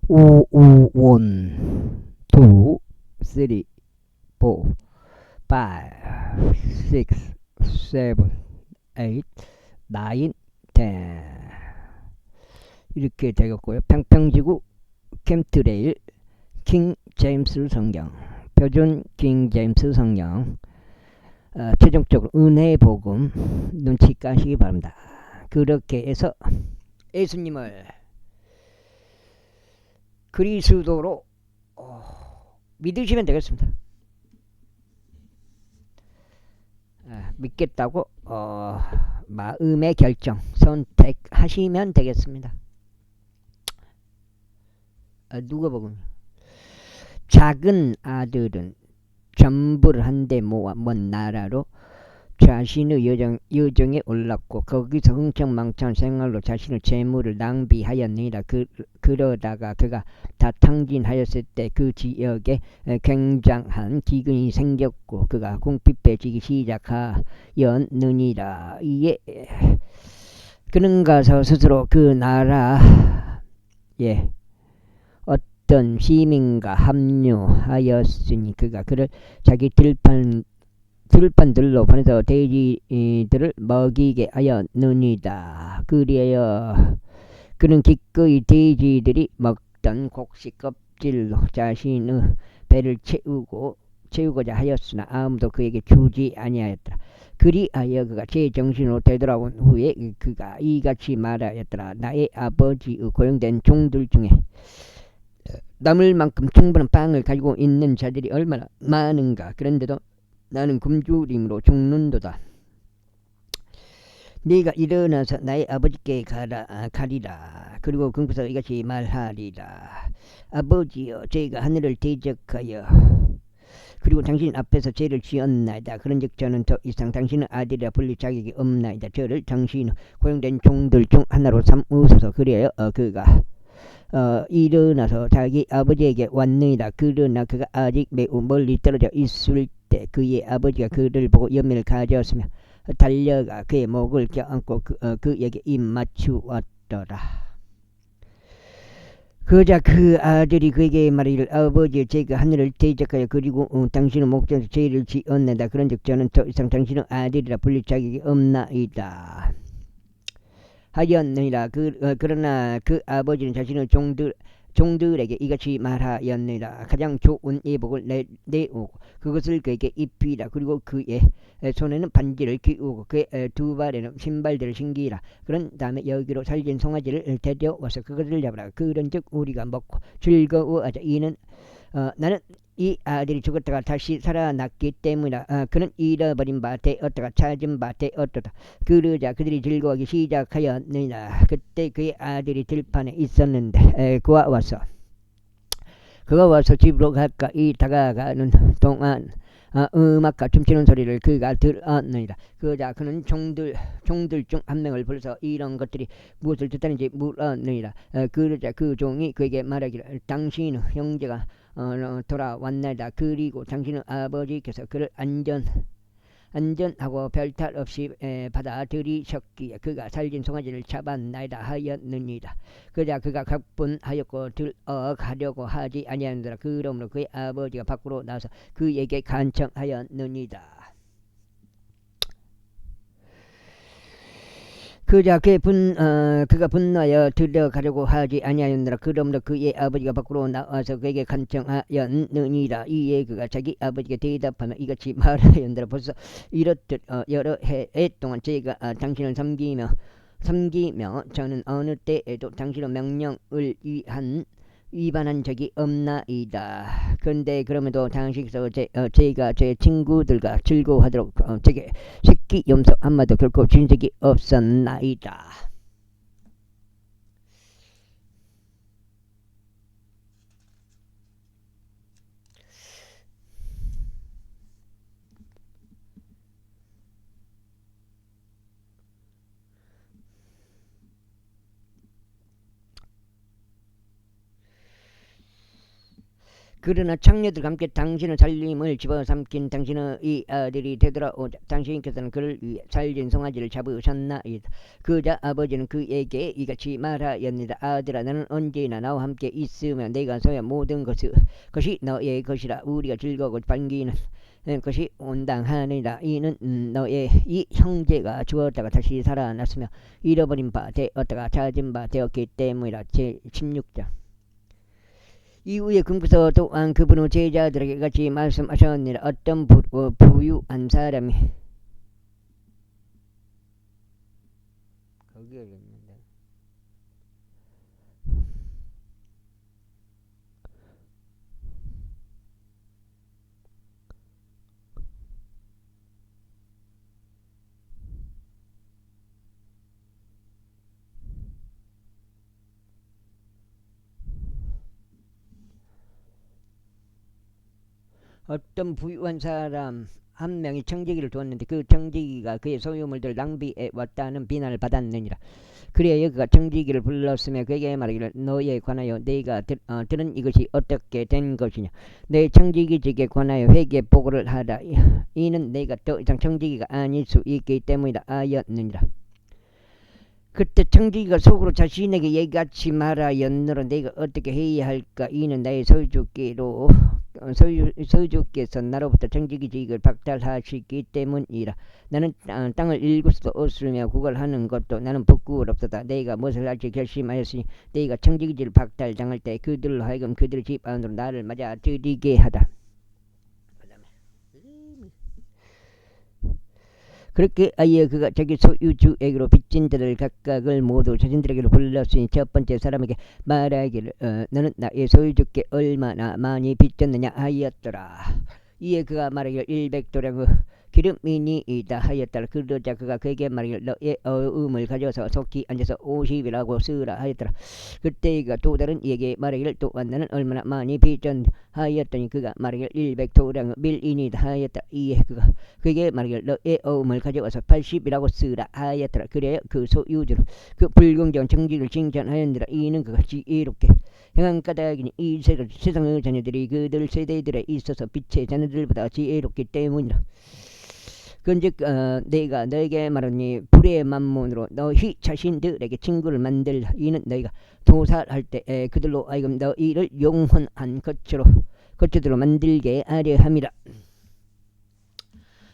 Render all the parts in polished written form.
1, 2, 3, 4, 5, 6, 7, 8, 9, 10 이렇게 되겠고요. 평평지구 캠트레일 킹 제임스 성경, 표준 킹 제임스 성경, 최종적으로 은혜의 복음 눈치 까시기 바랍니다. 그렇게 해서 예수님을 그리스도로 믿으시면 되겠습니다. 믿겠다고 마음의 결정 선택하시면 되겠습니다. 누가복음 작은 아들은 전부를 한데 모아 먼 나라로 자신의 여정에 올랐고 거기서 흥청망청 생활로 자신의 재물을 낭비하였느니라. 그러다가 그가 다 탕진하였을 때 그 지역에 굉장한 기근이 생겼고 그가 궁핍해지기 시작하였느니라. 이에 그는 가서 스스로 그 나라에 어떤 시민과 합류하였으니 그가 그를 자기 들판들로 보내서 돼지들을 먹이게 하였느니라. 그리하여 그는 기꺼이 돼지들이 먹던 곡식 껍질로 자신의 배를 채우고자 하였으나 아무도 그에게 주지 아니하였더라. 그리하여 그가 제 정신으로 되돌아온 후에 그가 이같이 말하였더라. 나의 아버지의 고용된 종들 중에 남을 만큼 충분한 빵을 가지고 있는 자들이 얼마나 많은가. 그런데도 나는 굶주림으로 죽는도다. 네가 일어나서 나의 아버지께 가리라. 그리고 그곳에서 이같이 말하리라. 아버지여, 저희가 하늘을 대적하여 그리고 당신 앞에서 죄를 지었나이다. 그런즉 저는 더 이상 당신의 아들이라 불릴 자격이 없나이다. 저를 당신의 고용된 종들 중 하나로 삼으소서. 그래요. 그가 일어나서 자기 아버지에게 왔느니라. 그러나 그가 아직 매우 멀리 떨어져 있을 때 그의 아버지가 그를 보고 연민을 가졌으며 달려가 그의 목을 껴안고 그에게 입 맞추었더라. 그러자 그 아들이 그에게 말하기를 아버지, 제가 하늘을 대적하여 그리고 당신의 목전에서 죄를 지었나이다. 그런즉 저는 더 이상 당신의 아들이라 불릴 자격이 없나이다 하였느니라. 그러나 그 아버지는 자신의 종들에게 이같이 말하였느니라. 가장 좋은 예복을 내오고 그것을 그에게 입히라. 그리고 그의 손에는 반지를 끼우고 그의 두 발에는 신발들을 신기라. 그런 다음에 여기로 살진 송아지를 데려와서 그것을 잡으라. 그런즉 우리가 먹고 즐거워하자. 이는 나는 이 아들이 죽었다가 다시 살아났기 때문이라. 그는 잃어버린 바 되었다가 찾은 바 되었도다. 그러자 그들이 즐거워하기 시작하였느니라. 그때 그의 아들이 들판에 있었는데 그가 와서 집으로 가까이 다가가는 동안 음악과 춤추는 소리를 그가 들었느니라. 그러자 그는 종들 중 한 명을 불러서 이런 것들이 무엇을 뜻하는지 물었느니라. 그러자 그 종이 그에게 말하기를 당신의 형제가 돌아왔나이다. 그리고 당신의 아버지께서 그를 안전하고 별탈 없이 받아들이셨기에 그가 살진 송아지를 잡았나이다 하였느니라. 그러자 그가 각분하였고 들어가려고 하지 아니하느니라. 그러므로 그의 아버지가 밖으로 나서 그에게 간청하였느니라. 그자 그가 분노하여 들어가려고 하지 아니하였느라. 그러므로 그의 아버지가 밖으로 나와서 그에게 간청하였느니라. 이에 그가 자기 아버지께 대답하며 이같이 말하였느니라. 벌써 이렇듯 여러 해 동안 제가 당신을 섬기며 저는 어느 때에도 당신의 명령을 위반한 적이 없나이다. 그런데 그럼에도 당신께서 제가 제 친구들과 즐거워하도록 제게 새끼 염소 한 마디도 결코 준 적이 없었나이다. 그러나 창녀들과 함께 당신의 살림을 집어삼킨 당신의 이 아들이 되돌아오자 당신께서는 그를 위해 살진 송아지를 잡으셨나이다. 그자 아버지는 그에게 이같이 말하였느니라. 아들아, 너는 언제나 나와 함께 있으면 내가 서야 모든 것이 너의 것이라. 우리가 즐거고 반기는 것이 온당하니라. 이는 너의 이 형제가 죽었다가 다시 살아났으며 잃어버린 바 되었다가 찾은 바 되었기 때문이라. 제16장. 이후에 금구서 또한 그분의 제자들에게 같이 말씀하셨느니라. 어떤 부유한 사람이 거기에 있는데 어떤 부유한 사람 한 명이 청지기를 두었는데 그 청지기가 그의 소유물들을 낭비해 왔다는 비난을 받았느니라. 그래야 그가 청지기를 불렀으며 그에게 말하기를 너에 관하여 내가 들은 이것이 어떻게 된 것이냐. 내 청지기직에 관하여 회개 보고를 하라. 이는 내가 더 이상 청지기가 아닐 수 있기 때문이라 하였느니라. 그때 청지기가 속으로 자신에게 얘기하지 말하였느라. 내가 어떻게 해야 할까. 이는 나의 서주께서 나로부터 청지기직을 박탈하시기 때문이라. 나는 땅을 읽을 수도 없으며 구걸하는 것도 나는 부끄럽도다. 내가 무엇을 할지 결심하였으니 내가 청지기직을 박탈당할 때 그들로 하여금 그들의 집 안으로 나를 맞아들이게 하다. 그렇게 아예 그가 자기 소유주에게로 빚진 자들 각각을 모두 자신들에게로 불렀으니 첫 번째 사람에게 말하기를 너는 나의 소유주께 얼마나 많이 빚졌느냐 하였더라. 이에 그가 말하기를 100도량의 기름이니이다 하였더라. 그러자 그가 그에게 말하기를 너의 어음을 가져서 속히 앉아서 50이라고 쓰라 하였더라. 그때 그가 또 다른 이에게 말하기를 또한 나는 얼마나 많이 빚졌느냐 하였더니 그가 말하기를 100도량의 밀이니이다 하였더라. 이에 그가 그에게 말하기를 너의 어음을 가져와서 80이라고 쓰라 하였더라. 그래야 그 소유주는 그 불공정한 청지기를 칭찬하였느니라. 이는 그가 지혜롭게 행한 까닭이니 이 세상의 자녀들이 그들 세대들에 있어서 빛의 자녀들보다 지혜롭기 때문이라. 그런즉 내가 너에게 말하니 불의 만몬으로 너희 자신들에게 친구를 만들라. 이는 너희가 도살할 때 그들로 하여금 너희를 영원한 거처들로 만들게 하려 함이라.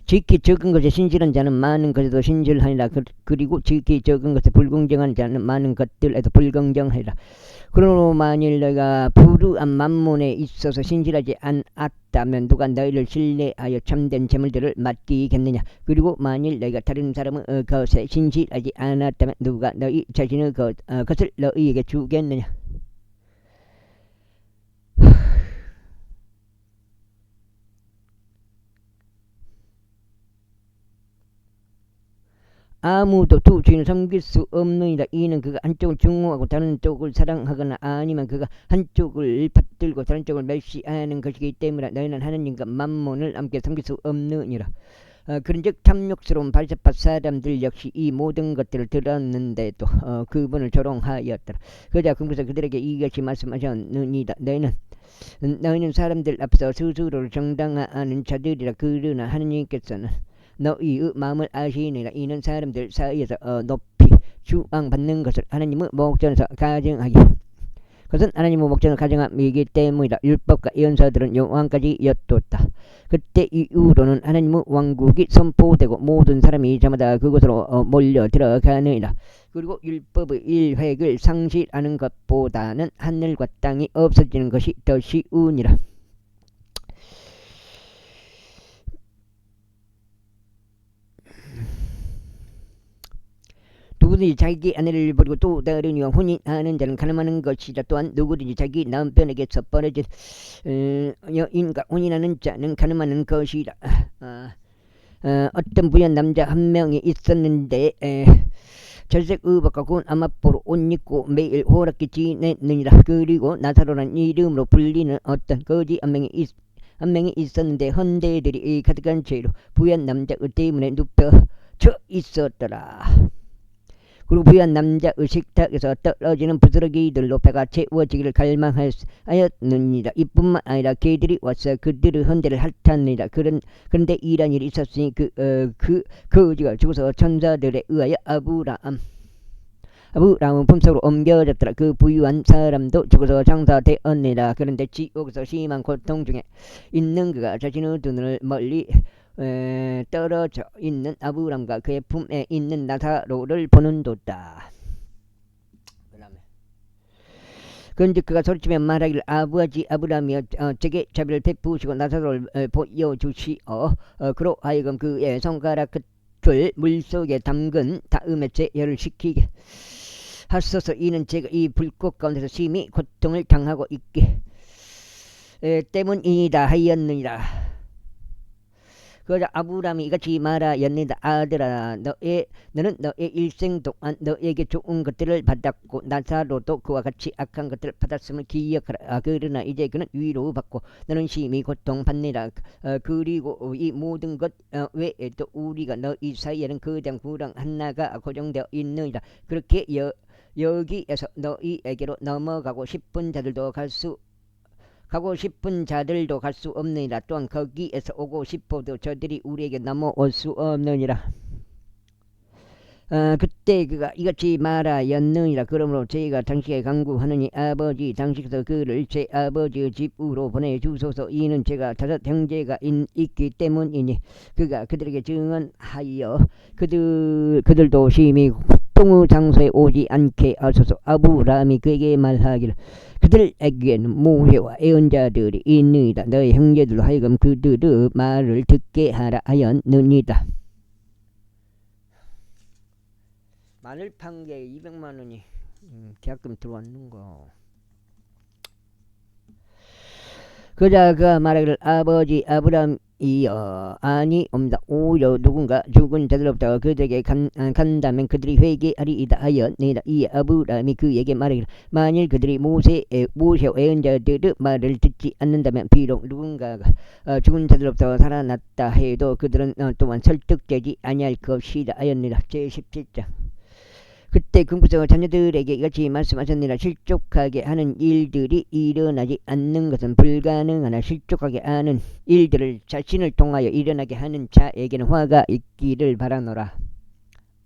지키 적은 것에 신실한 자는 많은 것에도 신실하니라. 그리고 지키 적은 것에 불공정한 자는 많은 것들에도 불공정하리라. 그러므로 만일 너희가 불우한 만몬에 있어서 신실하지 않았다면 누가 너희를 신뢰하여 참된 재물들을 맡기겠느냐. 그리고 만일 너희가 다른 사람의 것에 신실하지 않았다면 누가 너희 자신의 것을 너희에게 주겠느냐. 아무도 두 주인을 섬길 수 없느니라. 이는 그가 한쪽을 증오하고 다른 쪽을 사랑하거나 아니면 그가 한쪽을 받들고 다른 쪽을 멸시하는 것이기 때문이라. 너희는 하나님과 만몬을 함께 섬길 수 없느니라. 그런즉 탐욕스러운 바리새파 사람들 역시 이 모든 것들을 들었는데도 그분을 조롱하였더라. 그러자 금구서 그들에게 이같이 말씀하셨느니라. 너희는 사람들 앞에서 스스로를 정당화하는 자들이라. 그러나 하나님께서는 너희의 마음을 아시니라. 이는 사람들 사이에서 높이 주앙받는 것을 하나님의 목전에서 가정하기 그것은 하나님의 목전을 가정함이기 때문이라. 율법과 예언서들은 영원까지 엿뒀다. 그때 이후로는 하나님의 왕국이 선포되고 모든 사람이 저마다 그곳으로 몰려 들어가느니라. 그리고 율법의 일획을 상실하는 것보다는 하늘과 땅이 없어지는 것이 더 쉬우니라. 누구든지 자기 아내를 버리고 또 다른 이와 혼인하는 자는 가늠하는 것이라. 또한 누구든지 자기 남편에게서 벌어진 여인과 혼인하는 자는 가늠하는 것이라. 어떤 부유한 남자 한 명이 있었는데 절색 의복과 고운 암압보로 옷 입고 매일 호락히 지냈느니라. 그리고 나사로라는 이름으로 불리는 어떤 거지 한 명이 있었는데 헌대들이 가득한 죄로 부유한 남자의 때문에 눕혀져 있었더라. 그리고 부유한 남자의 식탁에서 떨어지는 부스러기들로 배가 채워지기를 갈망하였느니라. 이뿐만 아니라 개들이 와서 그들의 헌대를 핥았느니라. 그런데 이런 일이 있었으니 그 거지가 죽어서 천사들에 의하여 아브라함은 품속으로 옮겨졌더라. 그 부유한 사람도 죽어서 장사되었느니라. 그런데 지옥에서 심한 고통 중에 있는 그가 자신의 두 눈을 멀리 떨어져 있는 아브람과 그의 품에 있는 나사로를 보는도다. 그런즉 그가 소리치며 말하기를 아버지 아브라함이여 제게 자비를 베푸시고 나사로를 보여주시어 그로 하여금 그의 손가락 끝을 물속에 담근 다음에 제열을 시키게 하소서. 이는 제가 이 불꽃 가운데서 심히 고통을 당하고 있기 때문이다 하였느니라. 그러자 아브라함이 이같이 말하였느니라. 아들아 너는 너의 일생 동안 너에게 좋은 것들을 받았고 나사로도 그와 같이 악한 것들을 받았음을 기억하라. 그러나 이제 그는 위로받고 너는 심히 고통받느니라. 그리고 이 모든 것 외에도 우리가 너희 사이에는 거대한 구랑 하나가 고정되어 있느니라. 그렇게 여기에서 너희에게로 넘어가고 싶은 자들도 갈 수 없느니라. 또한 거기에서 오고 싶어도 저들이 우리에게 넘어올 수 없느니라. 그때 그가 이같이 말하였느니라. 그러므로 저희가 당신에게 간구하느니 아버지 당신께서 그를 제 아버지의 집으로 보내주소서. 이는 제가 5 형제가 있기 때문이니. 그가 그들에게 증언하여 그들도 심히 고통의 장소에 오지 않게 하소서. 아브라함이 그에게 말하기를 그들에게는 모세와 예언자들이 있느니라. 너의 형제들로 하여금 그들의 말을 듣게 하라 하였느니라. 마늘 판 게 200만 원이 계약금 들어왔는 거. 그러자 그가 말하기를 아버지 아브라함이여 아니옵니다. 오히려 누군가 죽은 자들로부터 그들에게 간다면 그들이 회개하리이다 하였느니라. 이에 아브라함이 그에게 말하기를 만일 그들이 모세와 예언자들의 말을 듣지 않는다면 비록 누군가가 죽은 자들로부터 살아났다 해도 그들은 또한 설득되지 아니할 것이다 하였느니라. 제17장. 그때 금구성은 자녀들에게 이같이 말씀하셨느니라. 실족하게 하는 일들이 일어나지 않는 것은 불가능하나 실족하게 하는 일들을 자신을 통하여 일어나게 하는 자에게는 화가 있기를 바라노라.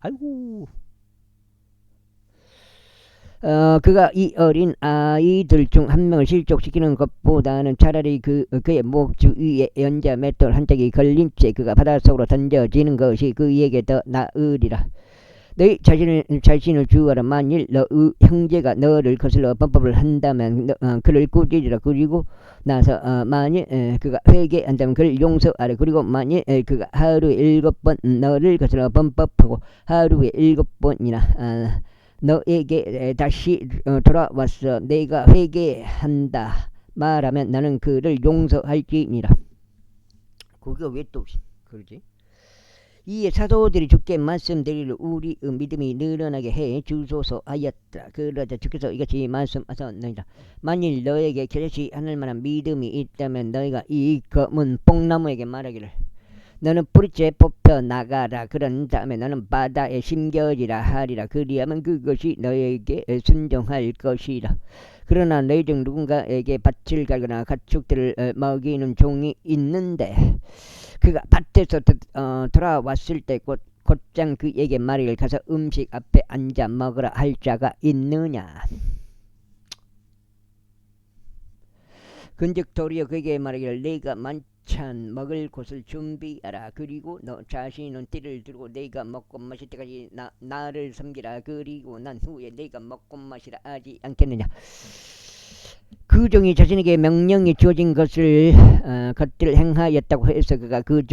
아이고. 그가 이 어린 아이들 중 한 명을 실족시키는 것보다는 차라리 그의 목 주위에 연자 맷돌 한 짝이 걸린 채 그가 바닷속으로 던져지는 것이 그에게 더 나으리라. 너희 자신을 주어라. 만일 너의 형제가 너를 거슬러 범법을 한다면 그를 꾸짖으라. 그리고 나서 만일 그가 회개한다면 그를 용서하라. 그리고 만일 그가 하루에 7번 너를 거슬러 범법하고 하루에 7번이나 너에게 다시 돌아와서 내가 회개한다 말하면 나는 그를 용서할지니라. 그게 왜 또 그러지? 이에 사도들이 주께 말씀드리려 우리의 믿음이 늘어나게 해 주소서 하였더라. 그러자 주께서 이같이 말씀하셨느니라. 만일 너에게 결시 하늘 만한 믿음이 있다면 너희가 이 검은 뽕나무에게 말하기를 너는 뿌리째 뽑혀 나가라. 그런 다음에 너는 바다에 심겨지라 하리라. 그리하면 그것이 너에게 순종할 것이라. 그러나 너희 중 누군가에게 밭을 갈거나 가축들을 먹이는 종이 있는데 그가 밭에서 돌아왔을 때 곧장 그에게 말하기를 가서 음식 앞에 앉아 먹으라 할 자가 있느냐. 근즉 도리어 그에게 말하기를 내가 만찬 먹을 곳을 준비하라. 그리고 너 자신은 띠를 들고 내가 먹고 마실 때까지 나를 섬기라. 그리고 난 후에 내가 먹고 마시라 하지 않겠느냐. 그 종이 자신에게 명령이 주어진 것들을 행하였다고 해서 그가 그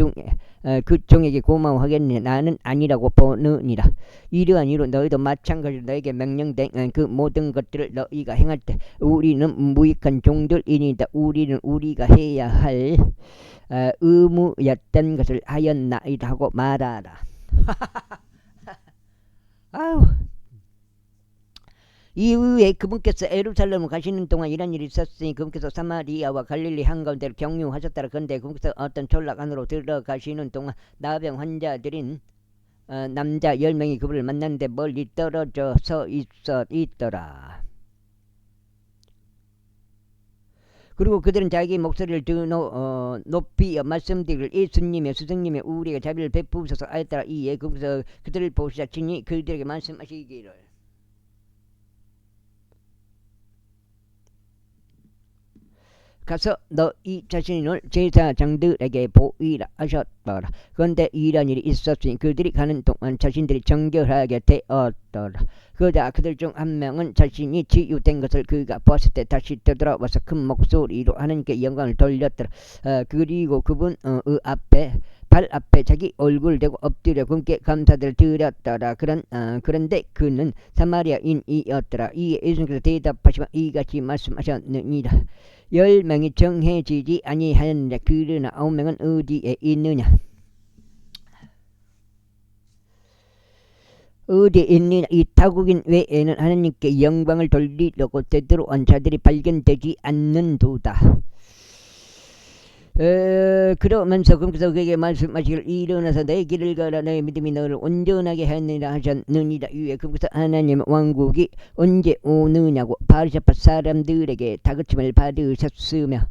종에게 고마워하겠느냐. 나는 아니라고 보느니라. 이러한 이유로 너희도 마찬가지로 너에게 명령된 그 모든 것들을 너희가 행할 때 우리는 무익한 종들이니이다. 우리는 우리가 해야 할 의무였던 것을 하였나이다 하고 말하라. 아우. 이후에 그분께서 예루살렘을 가시는 동안 이런 일이 있었으니 그분께서 사마리아와 갈릴리 한가운데를 경유하셨더라. 그런데 그분께서 어떤 졸락 안으로 들어가시는 동안 나병 환자들인 남자 10명이 그분을 만났는데 멀리 떨어져 서 있더라. 그리고 그들은 자기 목소리를 더 높이 말씀드리길 예수님의 스승님의 우리에게 자비를 베푸소서 하였더라. 이에 그들을 보시자 친히 그들에게 말씀하시기를 가서 너희 자신을 제사장들에게 보이라 하셨더라. 그런데 이런 일이 있었으니 그들이 가는 동안 자신들이 정결하게 되었더라. 그러자 그들 중 한 명은 자신이 치유된 것을 그가 보았을 때 다시 되돌아와서 큰 목소리로 하나님께 영광을 돌렸더라. 그리고 그분 발 앞에 자기 얼굴을 대고 엎드려 그분께 감사를 드렸더라. 그런데 그는 사마리아인이었더라. 이에 예수님께서 대답하시며 이같이 말씀하셨느니라. 10명이 정해지지 아니하였느냐. 그러나 9명은 어디에 있느냐. 어디에 있느냐. 이 타국인 외에는 하나님께 영광을 돌리려고 되돌아온 자들이 발견되지 않는도다. 그러면서 그분께서 그에게 말씀하시기를 일어나서 너의 길을 가라. 너의 믿음이 너를 온전하게 하느니라 하셨느니라. 이에 그분께서 하나님의 왕국이 언제 오느냐고 바리새파 사람들에게 다그침을 받으셨으며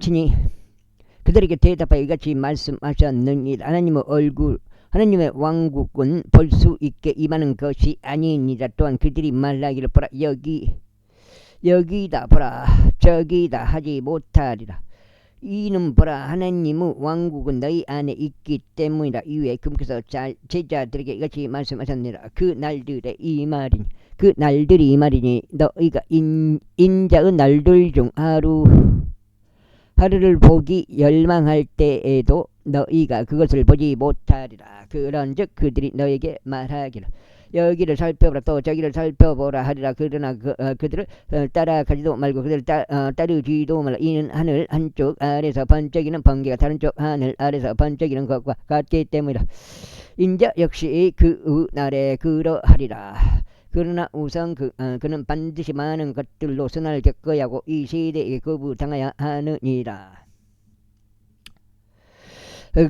친히 그들에게 대답하여 이같이 말씀하셨느니라. 하나님의 왕국은 볼 수 있게 임하는 것이 아니니라. 또한 그들이 말하기를 보라 여기다 보라 저기다 하지 못하리라. 이는 보라 하나님의 왕국은 너희 안에 있기 때문이라. 이후에 그분께서 제자들에게 이같이 말씀하셨느니라. 그 날들이 이 말이니 너희가 인자의 날들 중 하루를 보기 열망할 때에도 너희가 그것을 보지 못하리라. 그런즉 그들이 너에게 말하기를 여기를 살펴보라 또 저기를 살펴보라 하리라. 그러나 그들을 따라가지도 말고 그들을 따르지도 말라. 이는 하늘 한쪽 아래서 번쩍이는 번개가 다른 쪽 하늘 아래서 번쩍이는 것과 같기 때문이라. 인자 역시 그 날에 그러하리라. 그러나 우선 그는 반드시 많은 것들로 선을 겪어야 하고 이 시대에 거부당하여 하느니라.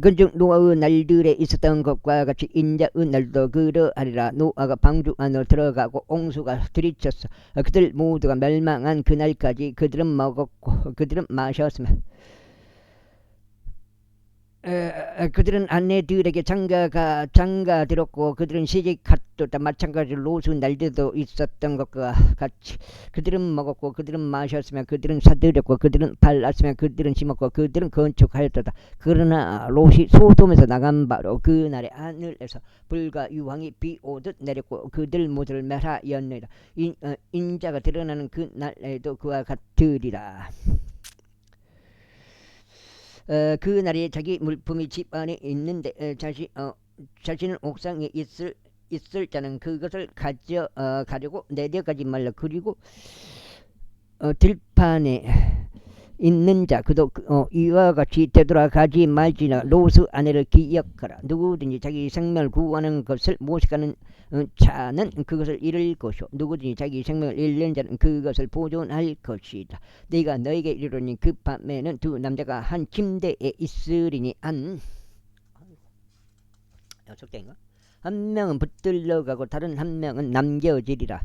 그중 노아의 날들에 있었던 것과 같이 인자의 날도 그러하리라. 노아가 방주 안으로 들어가고 옹수가 들이쳤어. 그들 모두가 멸망한 그날까지 그들은 먹었고 그들은 마셨으며 그들은 아내들에게 장가 들었고 그들은 시집갔다. 마찬가지로 롯의 날들도 있었던 것과 같이 그들은 먹었고 그들은 마셨으며 그들은 사들였고 그들은 발랐으며 그들은 심었고 그들은 건축하였다. 그러나 롯이 소돔에서 나간 바로 그날에 하늘에서 불과 유황이 비오듯 내렸고 그들 모두를 멸하였느니라. 인자가 드러나는 그 날에도 그와 같으리라. 그날에 자기 물품이 집 안에 있는데 자신은 옥상에 있을 자는 그것을 가려고 내려가지 말라. 그리고 들판에 있는 자 그도 이와 같이 되돌아가지 말지나. 롯의 아내를 기억하라. 누구든지 자기 생명을 구하는 것을 모색하는 자는 그것을 잃을 것이요 누구든지 자기 생명을 잃는 자는 그것을 보존할 것이다. 내가 너에게 이르노니 그 밤에는 두 남자가 한 침대에 있으리니 한 명은 붙들려 가고 다른 한 명은 남겨지리라.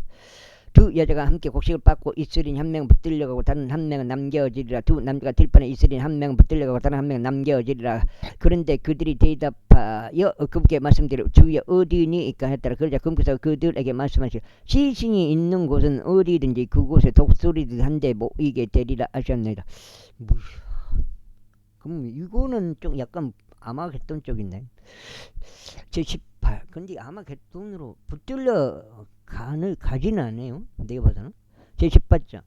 두 여자가 함께 곡식을 빻고 있으리니 한 명은 붙들려가고 다른 한 명은 남겨지리라. 두 남자가 들판에 있으리니 한 명은 붙들려가고 다른 한 명은 남겨지리라. 그런데 그들이 대답하여 그분께 말씀드리고 주여 어디니까 했더라. 그러자 그분께서 그들에게 말씀하시고 시신이 있는 곳은 어디든지 그곳에 독수리들 한데 모이게 되리라 하셨느니라. 그럼 이거는 좀 약간 아마겟돈 쪽이네. 제18. 근데 아마겟돈으로 붙들려 가지는 않아요. 내가 봐서는. 제18장.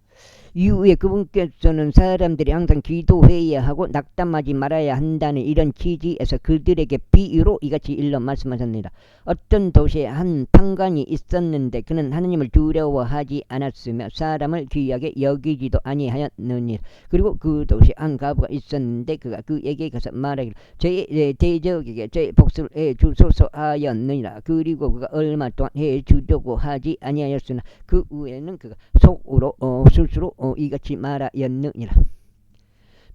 이후에 그분께서는 사람들이 항상 기도해야 하고 낙담하지 말아야 한다는 이런 취지에서 그들에게 비유로 이같이 일러 말씀하셨습니다. 어떤 도시에 한 판관이 있었는데 그는 하나님을 두려워하지 않았으며 사람을 귀하게 여기지도 아니하였느니. 그리고 그 도시에 한 과부가 있었는데 그가 그에게 가서 말하기를 제 대적에게 제 복수를 해주소서 하였느니라. 그리고 그가 얼마 동안 해주려고 하지 아니하였으나 그 후에는 그가 속으로 스스로 이같이 말하였느니라.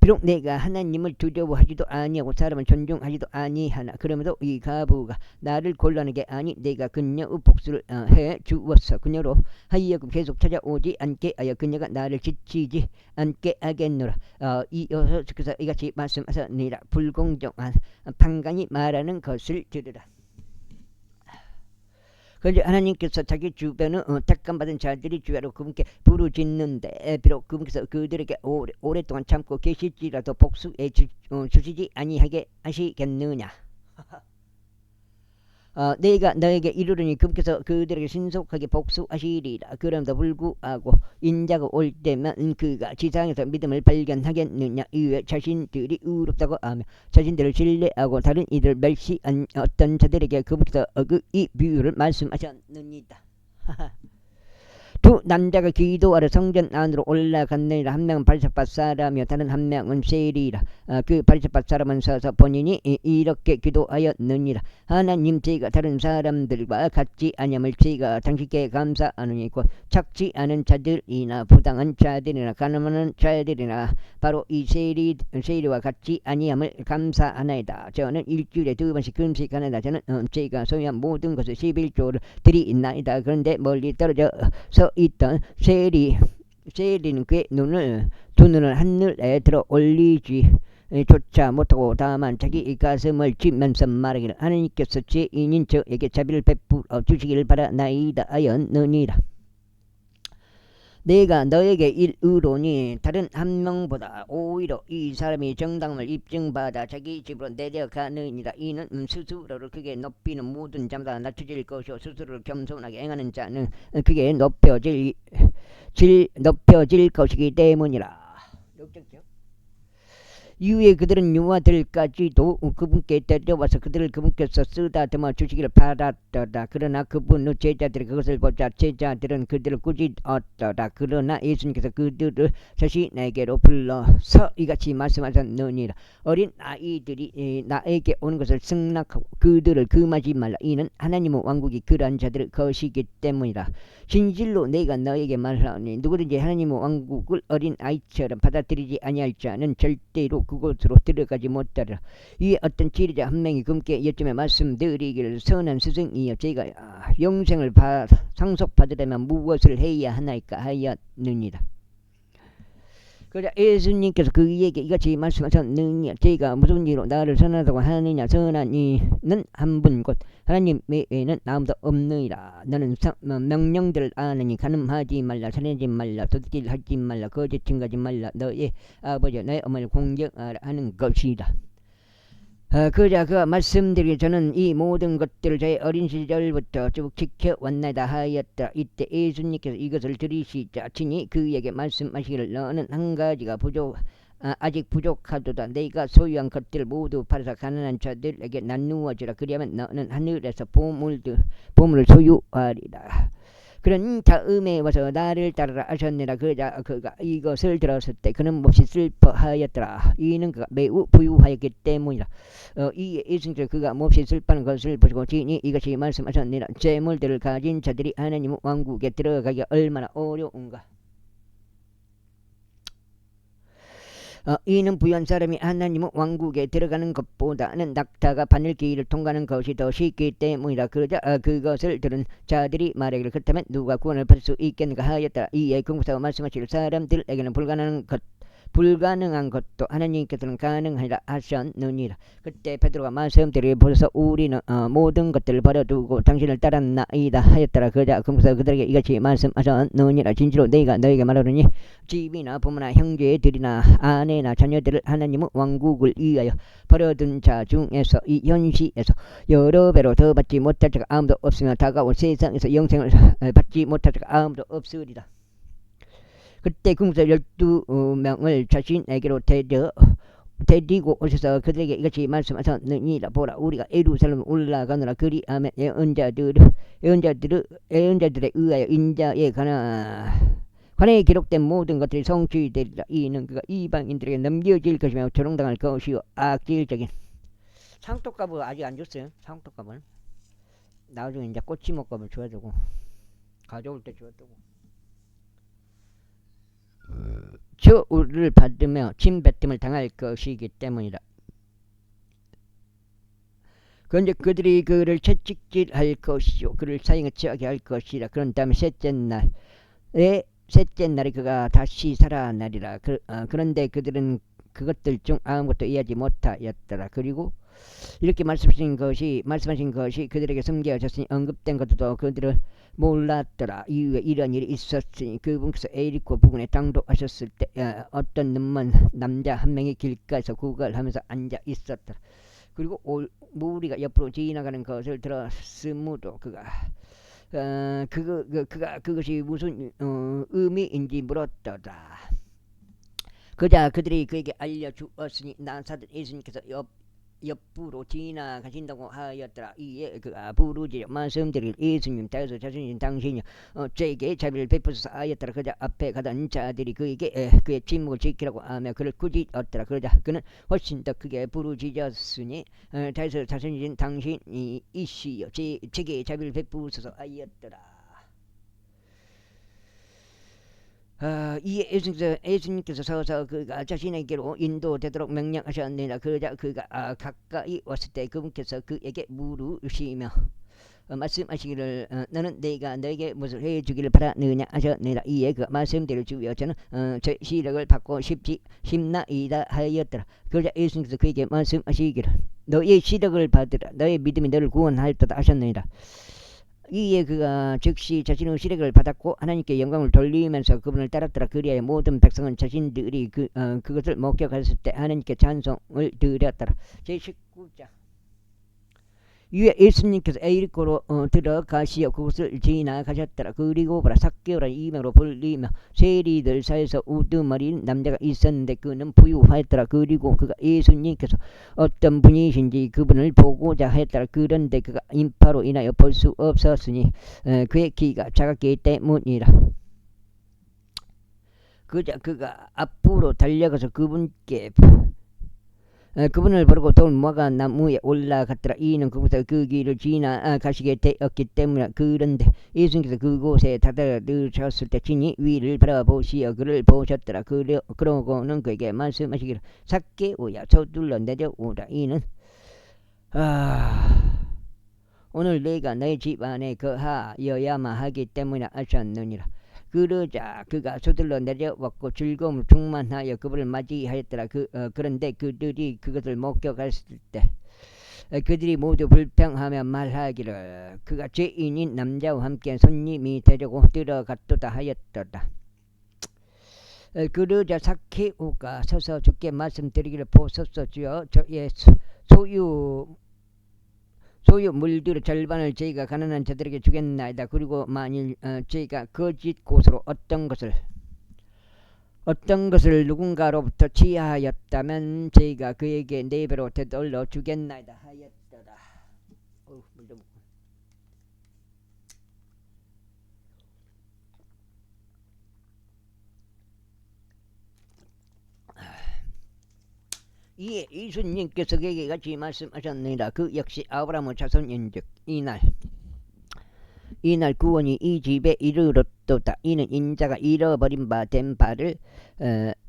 비록 내가 하나님을 두려워하지도 아니하고 사람을 존중하지도 아니하나 그러면도 이 가부가 나를 곤란하게 아니 내가 그녀의 복수를 해 주었어. 그녀로 하여금 계속 찾아오지 않게 하여 그녀가 나를 지치지 않게 하겠노라. 그래서 이같이 말씀하셨느니라. 불공정한 판관이 말하는 것을 들으라. 그런데 하나님께서 자기 주변은 택감받은 자들이 주야로 그분께 부르짖는데 비록 그분께서 그들에게 오랫동안 참고 계실지라도 복수해 주시지 아니하게 하시겠느냐. 내가 너에게 이르르니 그분께서 그들에게 신속하게 복수하시리라. 그럼에도 불구하고 인자가 올 때만 그가 지상에서 믿음을 발견하겠느냐. 이외 자신들이 의롭다고 하며 자신들을 신뢰하고 다른 이들을 멸시한 어떤 자들에게 그분께서 이 비유를 말씀하셨느니라. 두 남자가 기도하러 성전 안으로 올라갔느니라. 한 명은 바리새파 사람이요 다른 한 명은 세리라. 그 바리새파 사람은 서서 본인이 이렇게 기도하였느니라. 하나님, 제가 다른 사람들과 같지 아니함을 제가 당신께 감사하노니 곧 착지 않은 자들이나 부당한 자들이나 가늠하는 자들이나 바로 이 세리와 같지 아니함을 감사하나이다. 저는 일주일에 2번씩 금식하나이다. 저는 제가 소유한 모든 것을 11조를 드리나이다. 그런데 멀리 떨어져서 있던 세리는 그의 두 눈을 하늘에 들어 올리지 조차 못하고 다만 자기 가슴을 쥐면서 말하기를 하나님께서 죄인인 저에게 자비를 베풀어 주시기를 바라나이다 하였느니라. 내가 너에게 이르노니 다른 한 명보다 오히려 이 사람이 정당함을 입증받아 자기 집으로 내려가느니라. 이는 스스로를 크게 높이는 모든 자마다 낮춰질 것이요 스스로를 겸손하게 행하는 자는 크게 높여질 것이기 때문이라. 이후에 그들은 유아들까지도 그분께 데려와서 그들을 그분께서 쓰다듬어 주시기를 바랐더라. 그러나 그분의 제자들이 그것을 보자 제자들은 그들을 꾸짖었더라. 그러나 예수님께서 그들을 자신에게로 불러서 이같이 말씀하셨느니라. 어린 아이들이 나에게 오는 것을 승낙하고 그들을 금하지 말라. 이는 하나님의 왕국이 그러한 자들의 것이기 때문이라. 진실로 내가 너에게 말하노니 누구든지 하나님의 왕국을 어린 아이처럼 받아들이지 아니할 자는 절대로 그곳으로 들어가지 못하리라. 이에 어떤 지리자 한 명이 그분께 여쯤에 말씀드리기를 선한 스승이여 제가 영생을 상속받으려면 무엇을 해야 하나이까 하였느니라. 그러자 예수님께서 그에게 이같이 말씀하셨느니라. 제가 무슨 일로 나를 선하다고 하느냐. 선한 이는 한 분 곧 하나님 외에는 아무도 없느니라. 너는 명령들을 아느니 간음하지 말라, 살인하지 말라, 도둑질하지 말라, 거짓 증거하지 말라, 너의 아버지와 너의 어머니를 공경하라 하는 것이다. 그자 그가 말씀드리기 저는 이 모든 것들을 저의 어린 시절부터 쭉 지켜왔나이다 하였다. 이때 예수님께서 이것을 들으시자 친히 그에게 말씀하시기를 너는 한 가지가 아직 부족하도다. 내가 소유한 것들을 모두 팔아서 가난한 자들에게 나누어주라. 그리하면 너는 하늘에서 보물을 소유하리라. 그런 다음에 와서 나를 따르라 하셨느니라. 그가 이것을 들었을 때 그는 몹시 슬퍼하였더라. 이는 그가 매우 부유하였기 때문이라. 이 예수님께서 그가 몹시 슬퍼하는 것을 보시고 친히 이것이 말씀하셨느니라. 재물들을 가진 자들이 하나님의 왕국에 들어가기가 얼마나 어려운가. 이는 부유한 사람이 하나님의 왕국에 들어가는 것보다는 낙타가 바늘길을 통과하는 것이 더 쉽기 때문이라. 그러자 그것을 들은 자들이 말하기를 그렇다면 누가 구원을 받을 수 있겠는가 하였더라. 이에 공부사가 말씀하시기를 사람들에게는 불가능한 것도 하나님께서는 가능하리라 하셨느니라. 그때 베드로가 말씀드리기를 보소서 우리는 모든 것들을 버려두고 당신을 따랐나이다 하였더라. 그러자 공부사가 그들에게 이같이 말씀하셨느니라. 진실로 내가 너에게 말하노니 집이나 부모나 형제들이나 아내나 자녀들을 하나님의 왕국을 위하여 버려둔 자 중에서 이 현시에서 여러 배로 더 받지 못할 자가 아무도 없으며 다가올 세상에서 영생을 받지 못할 자가 아무도 없으리라. 그때 궁사 12명을 자신에게로 데리고 오셔서 그들에게 이같이 말씀하셨느니라. 보라 우리가 예루살렘 올라가느라 그리하면 예언자들에 의하여 인자의 관에 기록된 모든 것들이 성취되리라. 이는 그가 이방인들에게 넘겨질 것이며 조롱당할 것이요 악질적인 상속값을 아직 안 줬어요. 상속값을 나중에 이제 꼬치목값을 줘야 되고 가져올 때 줘야 되고 저울을 받으며 침뱉음을 당할 것이기 때문이다. 그런데 그들이 그를 채찍질할 것이요 그를 사형에 처하게 할 것이라. 그런 다음에 셋째 날에 그가 다시 살아나리라. 그런데 그들은 그것들 중 아무것도 이해하지 못하였더라. 그리고 이렇게 말씀하신 것이 그들에게 숨겨졌으니 언급된 것도 그들은 몰랐더라. 이후에 이런 일이 있었으니 그분께서 에리코 부근에 당도하셨을 때 어떤 눈먼 남자 한 명이 길가에서 구걸하면서 앉아 있었더라. 그리고 무리가 옆으로 지나가는 것을 들었으므로 그것이 무슨 의미인지 물었더라. 그자 그들이 그에게 알려주었으니 나사렛 예수님께서 옆으로 지나가신다고 하였더라. 이에 그가 부르짖어 말씀드릴 예수님 다소 자신이신 당신이 저에게 자비를 베푸소서 하였더라. 그자 앞에 가던 자들이 그에게 그의 침묵을 지키라고 하며 그를 꾸짖었더라. 그러자 그는 훨씬 더 크게 부르짖었으니 다소 자신이신 당신이 이시여 제게 자비를 베푸소서 하였더라. 이에 예수님께서 서서 그가 자신에게로 인도되도록 명령하셨느니라. 그러자 그가 가까이 왔을 때 그분께서 그에게 물으시며 말씀하시기를 너는 내가 너에게 무엇을 해주기를 바라느냐 하셨느니라. 이에 그가 말씀대로 주여 저는 제 시력을 받고 싶나이다 하였더라. 그러자 예수님께서 그에게 말씀하시기를 너의 시력을 받으라 너의 믿음이 너를 구원하였도다 하셨느니라. 이에 그가 즉시 자신의 시력을 받았고 하나님께 영광을 돌리면서 그분을 따랐더라. 그리하여 모든 백성은 자신들이 그것을 목격했을 때 하나님께 찬송을 드렸더라. 제19장 이에 예수님께서 에리코로 들어가시어 그곳을 지나가셨더라. 그리고 보라 삭개오라는 이명으로 불리며 세리들 사이에서 우두머리인 남자가 있었는데 그는 부유하였더라. 그리고 그가 예수님께서 어떤 분이신지 그분을 보고자 하였더라. 그런데 그가 인파로 인하여 볼 수 없었으니 그의 귀가 작았기 때문이라. 그가 앞으로 달려가서 그분을 부르고 돌무화과 나무에 올라갔더라. 이는 그곳에서 그 길을 지나가시게 되었기 때문이라. 그런데 예수님께서 그곳에 다다르셨을 때 친히 위를 바라보시어 그를 보셨더라. 그러고는 그에게 말씀하시기를 삭개오야 서둘러 내려오라. 이는 오늘 내가 내 집 안에 거하여야만 하기 때문에 하셨느니라. 그러자 그가 서둘러 내려왔고 즐거움 충만하여 그분을 맞이하였더라. 그런데 그들이 그것을 목격했을 때 그들이 모두 불평하며 말하기를 그가 죄인인 남자와 함께 손님이 되려고 들어갔도다 하였도다. 그러자 삭개오가 서서 주께 말씀드리기를 보소서 주여 저의 소유 물들의 절반을 저희가 가난한 자들에게 주겠나이다. 그리고 만일 저희가 거짓 곳으로 어떤 것을 누군가로부터 취하였다면 저희가 그에게 4배로 되돌려 주겠나이다 하였더라. 물도 먹고. 이에 예수님께서 그에게 같이 말씀하셨느니라. 그 역시 아브라함의 자손인즉 이날 구원이 이 집에 이르렀도다. 이는 인자가 잃어버린 바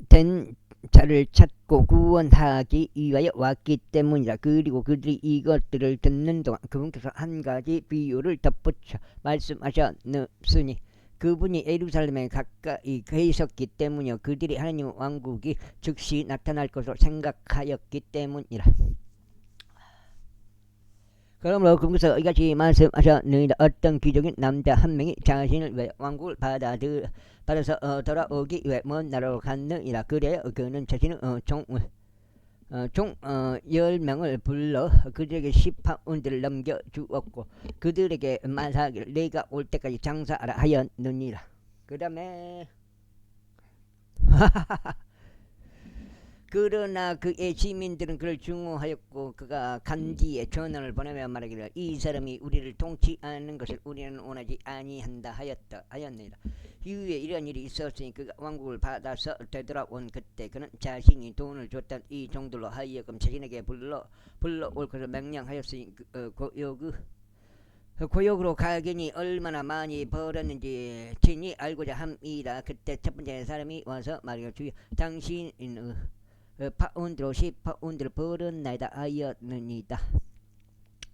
된 자를 찾고 구원하기 위하여 왔기 때문이라. 그리고 그들이 이것들을 듣는 동안 그분께서 한 가지 비유를 덧붙여 말씀하셨으니 그분이 예루살렘에 가까이 계셨기 때문이요 그들이 하나님의 왕국이 즉시 나타날 것으로 생각하였기 때문이라. 그러므로 그분께서 이같이 말씀하셨느니라. 어떤 귀족인 남자 한 명이 자신을 위해 왕국을 받아서 돌아오기 위해 먼 나라로 갔느니라. 그래 그는 자신의 종 10명을 불러 그들에게 10파운드를 넘겨주었고 그들에게 말하기를 내가 올 때까지 장사하라 하였느니라. 그 다음에 그러나 그의 지민들은 그를 증오하였고 그가 간 뒤에 전원을 보내며 말하기를 이 사람이 우리를 통치하는 것을 우리는 원하지 아니한다 하였느니라. 이후에 이런 일이 있었으니 그가 왕국을 받아서 되돌아온 그때 그는 자신이 돈을 줬던 이 종들로 하여금 자신에게 불러올 것을 명령하였으니 고역으로 가견이 얼마나 많이 벌었는지 친히 알고자 합니다. 그때 첫 번째 사람이 와서 말이요 주여 당신 파운드로 10파운드를 벌었나이다 하였느니라.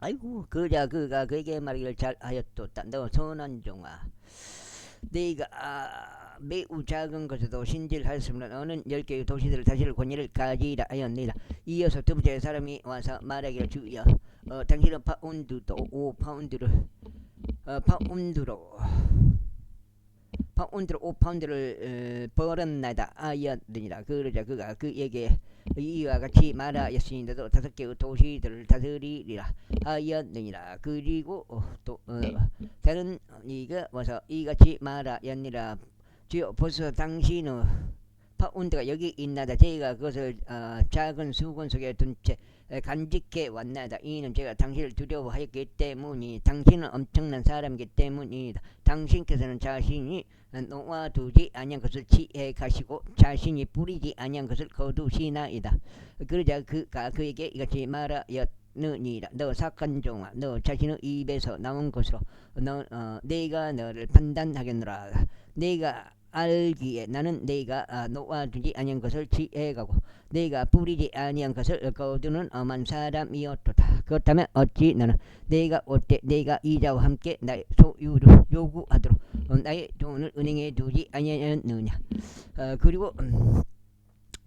아이고 그자 그가 그에게 말하기를 잘하였도다. 너 선한 종아, 네가 매우 작은 것에도 신질할 수 없는 어느 10개의 도시들을 다스릴 권위를 가지라 하였느니라. 이어서 두 번째 사람이 와서 말하기를 주여 당신은 파운드도 5파운드를 파운드로 5파운드를 벌었나이다 하였느니라. 그러자 그가 그에게 이와 같이 말하였으니도 5개의 도시들을 다스리리라 하였느니라. 그리고 또 다른 이가 와서 이같이 말하였느니라. 주여 벌써 당신의 파운드가 여기 있나이다. 제가 그것을 작은 수건 속에 둔 채 간직해 왔나이다. 이는 제가 당신을 두려워하였기 때문이 당신은 엄청난 사람이기 때문이다. 당신께서는 자신이 놓아두지 아니한 것을 취해 가시고 자신이 뿌리지 아니한 것을 거두시나이다. 그러자 그가 그에게 이같이 말하였느니라. 너 착한 종아, 너 자신의 입에서 나온 것으로 내가 너를 판단하겠노라. 내가 알기에 나는 내가 놓아두지 아니한 것을 취해가고 내가 뿌리지 아니한 것을 거두는 엄한 사람이었도다. 그렇다면 어찌 너는 내가 올 때 내가 이자와 함께 나의 소유를 요구하도록 나의 돈을 은행에 두지 아니하였느냐. 그리고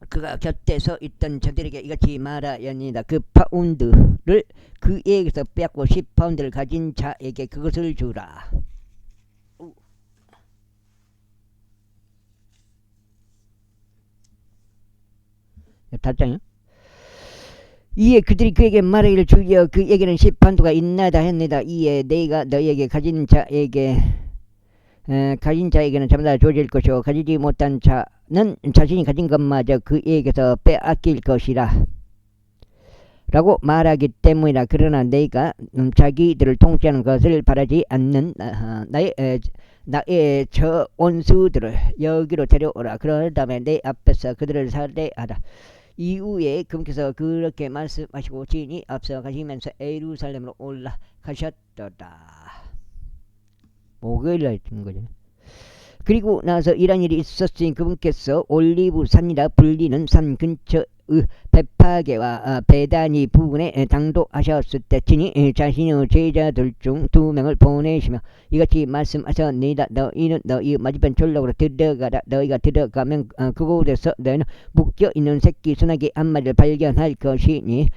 그가 곁에서 있던 저들에게 이같이 말하였느니라. 그 파운드를 그에게서 빼앗고 10파운드를 가진 자에게 그것을 주라. 답장이요. 이에 그들이 그에게 말하기를 주여 그에게는 10파운드가 있나이다 했느니라. 이에 내가 너에게 가진 자에게는 전부 다 주어질 것이요 가지지 못한 자는 자신이 가진 것마저 그에게서 빼앗길 것이라 라고 말하기 때문이라. 그러나 내가 자기들을 통치하는 것을 바라지 않는 나의 저 원수들을 여기로 데려오라. 그런 다음에 내 앞에서 그들을 살해하라. 이후에 그분께서 그렇게 말씀하시고 진이 앞서 가시면서 예루살렘으로 올라가셨더라. 목요일날 했던 거죠. 그리고 나서 이런 일이 있었으니 그분께서 올리브산이라 불리는 산 근처의 베파게와 베다니 부근에 당도하셨을 때 친히 자신의 제자들 중 2명을 보내시며 이같이 말씀하셨느니라. 너희는 너희 맞은편 졸락으로 들어가라. 너희가 들어가면 그곳에서 너희는 묶여있는 새끼 소나기 한 마리를 발견할 것이니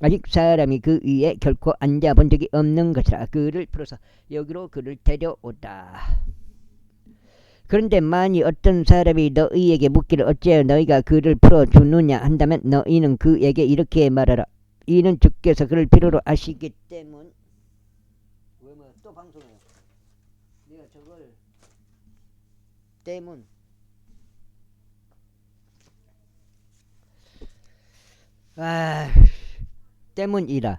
아직 사람이 그 위에 결코 앉아본 적이 없는 것이라. 그를 풀어서 여기로 그를 데려오다. 그런데 만일 어떤 사람이 너희에게 묻기를 어찌하여 너희가 그를 풀어주느냐 한다면 너희는 그에게 이렇게 말하라. 이는 주께서 그를 필요로 하시기 때문. 왜 뭐 또 방송해요. 내가 저걸 때문. 때문이라.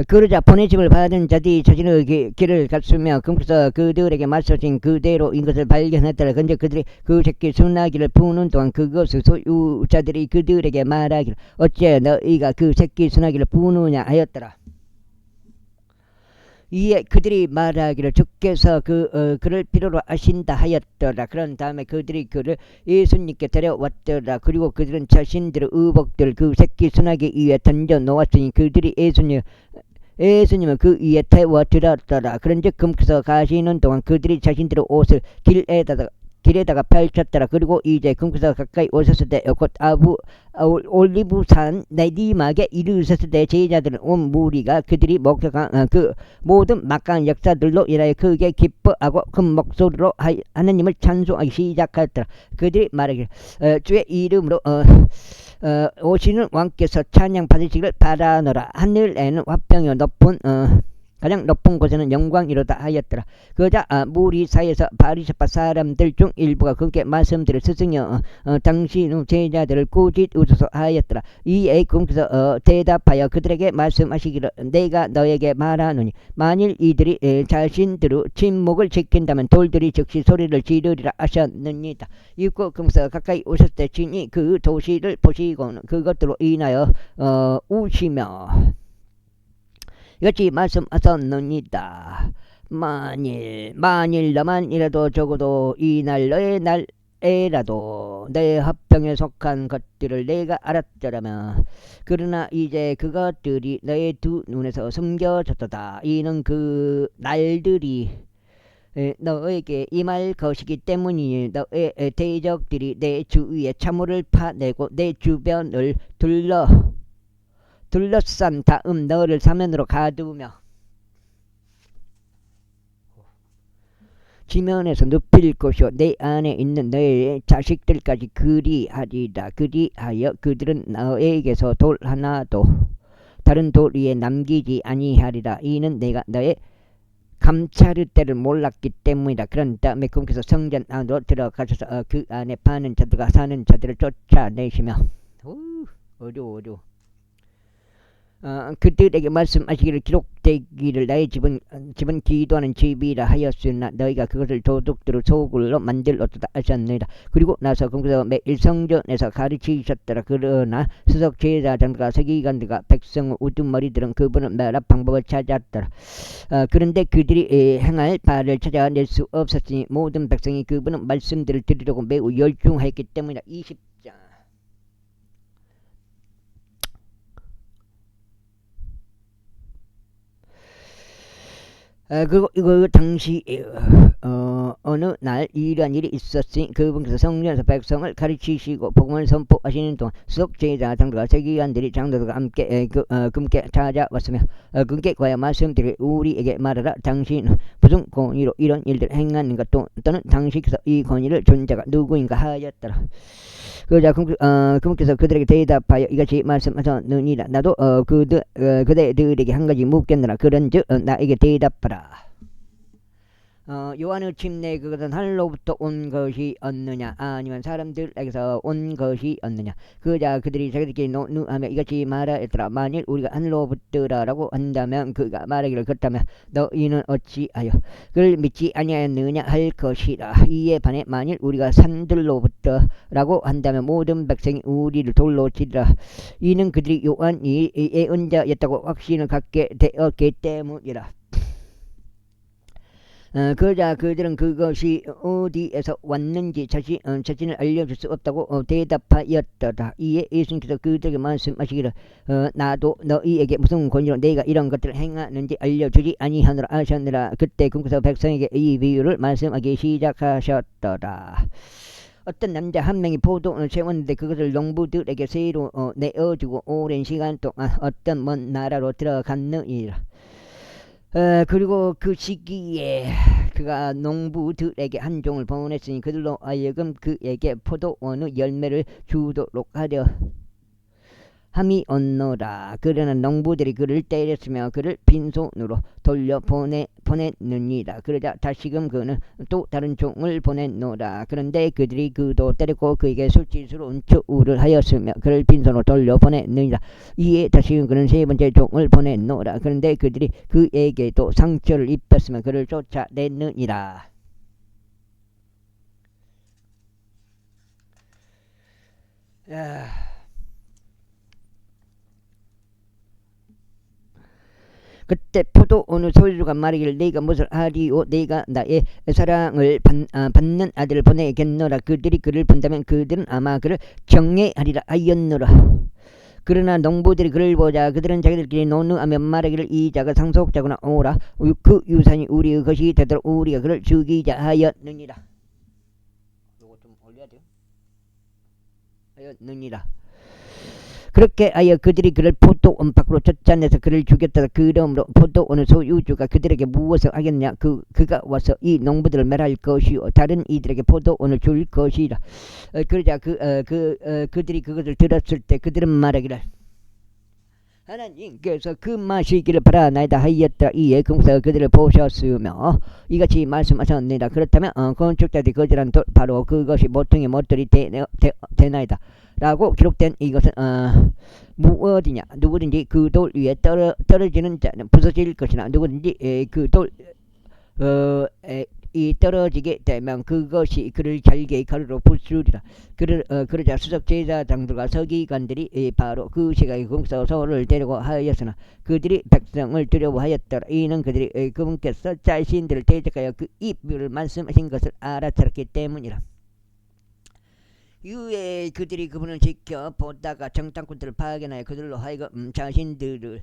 그러자 보내심을 받은 자들이 자신의 길을 갔으며 그래서 그들에게 말씀하신 그대로인 것을 발견했더라. 근데 그들이 그 새끼 순나기를 부는 동안 그것을 소유자들이 그들에게 말하기를 어째 너희가 그 새끼 순나기를 부느냐 하였더라. 이에 그들이 말하기를 주께서 그를 필요로 하신다 하였더라. 그런 다음에 그들이 그를 예수님께 데려왔더라. 그리고 그들은 자신들의 의복들 그 새끼 순나기 위에 던져 놓았으니 그들이 예수님은 그 위에 태워 들었더라. 그런즉 금께서 가시는 동안 그들이 자신들의 옷을 길에다가 펼쳤더라. 그리고 이제 금께서 가까이 오셨을 때 곧 올리브산 내리막에 이르셨을 때 제자들은 온 무리가 그들이 목격한 그 모든 막강한 역사들로 인하여 크게 기뻐하고 큰 목소리로 하나님을 찬송하기 시작하였더라. 그들이 말하기를 주의 이름으로 오시는 왕께서 찬양 받으시기를 바라노라. 하늘에는 화평이요 가장 높은 곳에는 영광이로다 하였더라. 그러자 무리 사이에서 바리새파 사람들 중 일부가 그렇게 말씀들을 스승여 당신의 제자들을 꾸짖으소서 하였더라. 이에 그분께서 대답하여 그들에게 말씀하시기를 내가 너에게 말하노니 만일 이들이 자신들의 침묵을 지킨다면 돌들이 즉시 소리를 지르리라 하셨느니라. 이고 그분께서 가까이 오셨을 때 친히 그 도시를 보시고는 그것들로 인하여 우시며 이같이 말씀하셨느니라. 만일 나만이라도 적어도 이날 너의 날에라도 내 합병에 속한 것들을 내가 알았더라면, 그러나 이제 그것들이 너의 두 눈에서 숨겨졌도다. 이는 그 날들이 너에게 임할 것이기 때문이니 너의 대적들이 내 주위에 참호를 파내고 내 주변을 둘러싼 다음 너를 사면으로 가두며 지면에서 눕힐 것이요 내 안에 있는 너의 자식들까지 그리하리라. 그리하여 그들은 너에게서 돌 하나도 다른 돌 위에 남기지 아니하리라. 이는 내가 너의 감찰의 때를 몰랐기 때문이다. 그런 다음에 그분께서 성전 안으로 들어가셔서 그 안에 파는 자들과 사는 자들을 쫓아내시며 어려워. 그들에게 말씀하시기를 기록되기를 나의 집은 기도하는 집이라 하였으나 너희가 그것을 도둑들의 소굴로 만들었다 하셨느니라. 그리고 나서 그분께서 매일 성전에서 가르치셨더라. 그러나 수석 제사장들과 서기관들과 백성의 우두머리들은 그분을 말할 방법을 찾았더라. 그런데 그들이 행할 바를 찾아낼 수 없었으니 모든 백성이 그분의 말씀들을 들으려고 매우 열중하였기 때문이다. 20장. 그리고 이거 당시 어느 날 이러한 일이 있었으니 그분께서 성전에서 백성을 가르치시고 복음을 선포하시는 동안 수석 제사장들과 서기관들이 장로들과 함께 그분께 찾아왔으며 그분께 과연 말씀드리 우리에게 말하라. 당신은 무슨 권위로 이런 일들을 행하는가 또는 당시께서 이 권위를 준 자가 누구인가 하였더라. 그러자 그분께서 그들에게 대답하여 이같이 말씀하셨느니라. 나도 그대들에게 한 가지 묻겠노라. 그런즉 나에게 대답하라. 요한의 침례 그것은 하늘로부터 온 것이었느냐 아니면 사람들에게서 온 것이었느냐. 그러자 그들이 자기들끼리 논의하며 이같이 말하였더라. 만일 우리가 하늘로부터라고 한다면 그가 말하기를 그렇다면 너희는 어찌하여 그를 믿지 아니하였느냐 할 것이라. 이에 반해 만일 우리가 산들로부터라고 한다면 모든 백성이 우리를 돌로 치리라. 이는 그들이 요한이 예언자였다고 확신을 갖게 되었기 때문이라. 그러자 그들은 그것이 어디에서 왔는지 자신을 알려줄 수 없다고 대답하였더라. 이에 예수님께서 그들에게 말씀하시기를 나도 너희에게 무슨 권위로 내가 이런 것들을 행하는지 알려주지 아니하노라 하셨느라. 그때 그분께서 백성에게 이 비유를 말씀하기 시작하셨더라. 어떤 남자 한 명이 포도원을 세웠는데 그것을 농부들에게 새로 내어주고 오랜 시간 동안 어떤 먼 나라로 들어갔느니라. 그리고 그 시기에 그가 농부들에게 한 종을 보냈으니 그들로 하여금 그에게 포도원의 열매를 주도록 하려 함이 온노라. 그러나 농부들이 그를 때렸으며 그를 빈손으로 돌려 보냈느니라. 그러자 다시금 그는 또 다른 종을 보냈노라. 그런데 그들이 그도 때렸고 그에게 수치스러운 처우를 하였으며 그를 빈손으로 돌려 보냈느니라. 이에 다시금 그는 세 번째 종을 보냈노라. 그런데 그들이 그에게 또 상처를 입혔으며 그를 쫓아냈느니라. 그때 포도원의 소유주가 말하기를 내가 무엇을 하리오. 내가 나의 사랑을 받는 아들을 보내겠노라. 그들이 그를 본다면 그들은 아마 그를 정죄하리라 하였노라. 그러나 농부들이 그를 보자 그들은 자기들끼리 논의하며 말하기를 이 자가 상속자구나. 오라 그 유산이 우리의 것이 되도록 우리가 그를 죽이자 하였느니라. 요거 좀 올려야 돼요. 하였느니라. 그렇게 하여 그들이 그를 포도원 밖으로 쫓아내서 그를 죽였다. 그러므로 포도원의 소유주가 그들에게 무엇을 하겠냐. 그가 와서 이 농부들을 멸할 것이요 다른 이들에게 포도원을 줄 것이라. 그러자 그들이 그것을 들었을 때 그들은 말하기를 하나님께서 그 마시기를 바라나이다 하였다. 이에 그분께서 그들을 보셨으며 이같이 말씀하셨느니라. 그렇다면 건축자들이 거절한 돌 바로 그것이 모퉁이 못들이 되나이다 라고 기록된 이것은 무엇이냐. 누구든지 그 돌 위에 떨어지는 자는 부서질 것이나 누구든지 그 돌 이 떨어지게 되면 그것이 그를 잘게 가루로 부수리라. 그러자 수석 제사장들과 서기관들이 바로 그 시각에 궁서 서울을 데리고 하였으나 그들이 백성을 두려워하였더라. 이는 그들이 그분께서 자신들을 대적하여 그 이유를 말씀하신 것을 알아차렸기 때문이라. 이후에 그들이 그분을 지켜 보다가 정탐꾼들을 파견하여 그들로 하여금 자신들을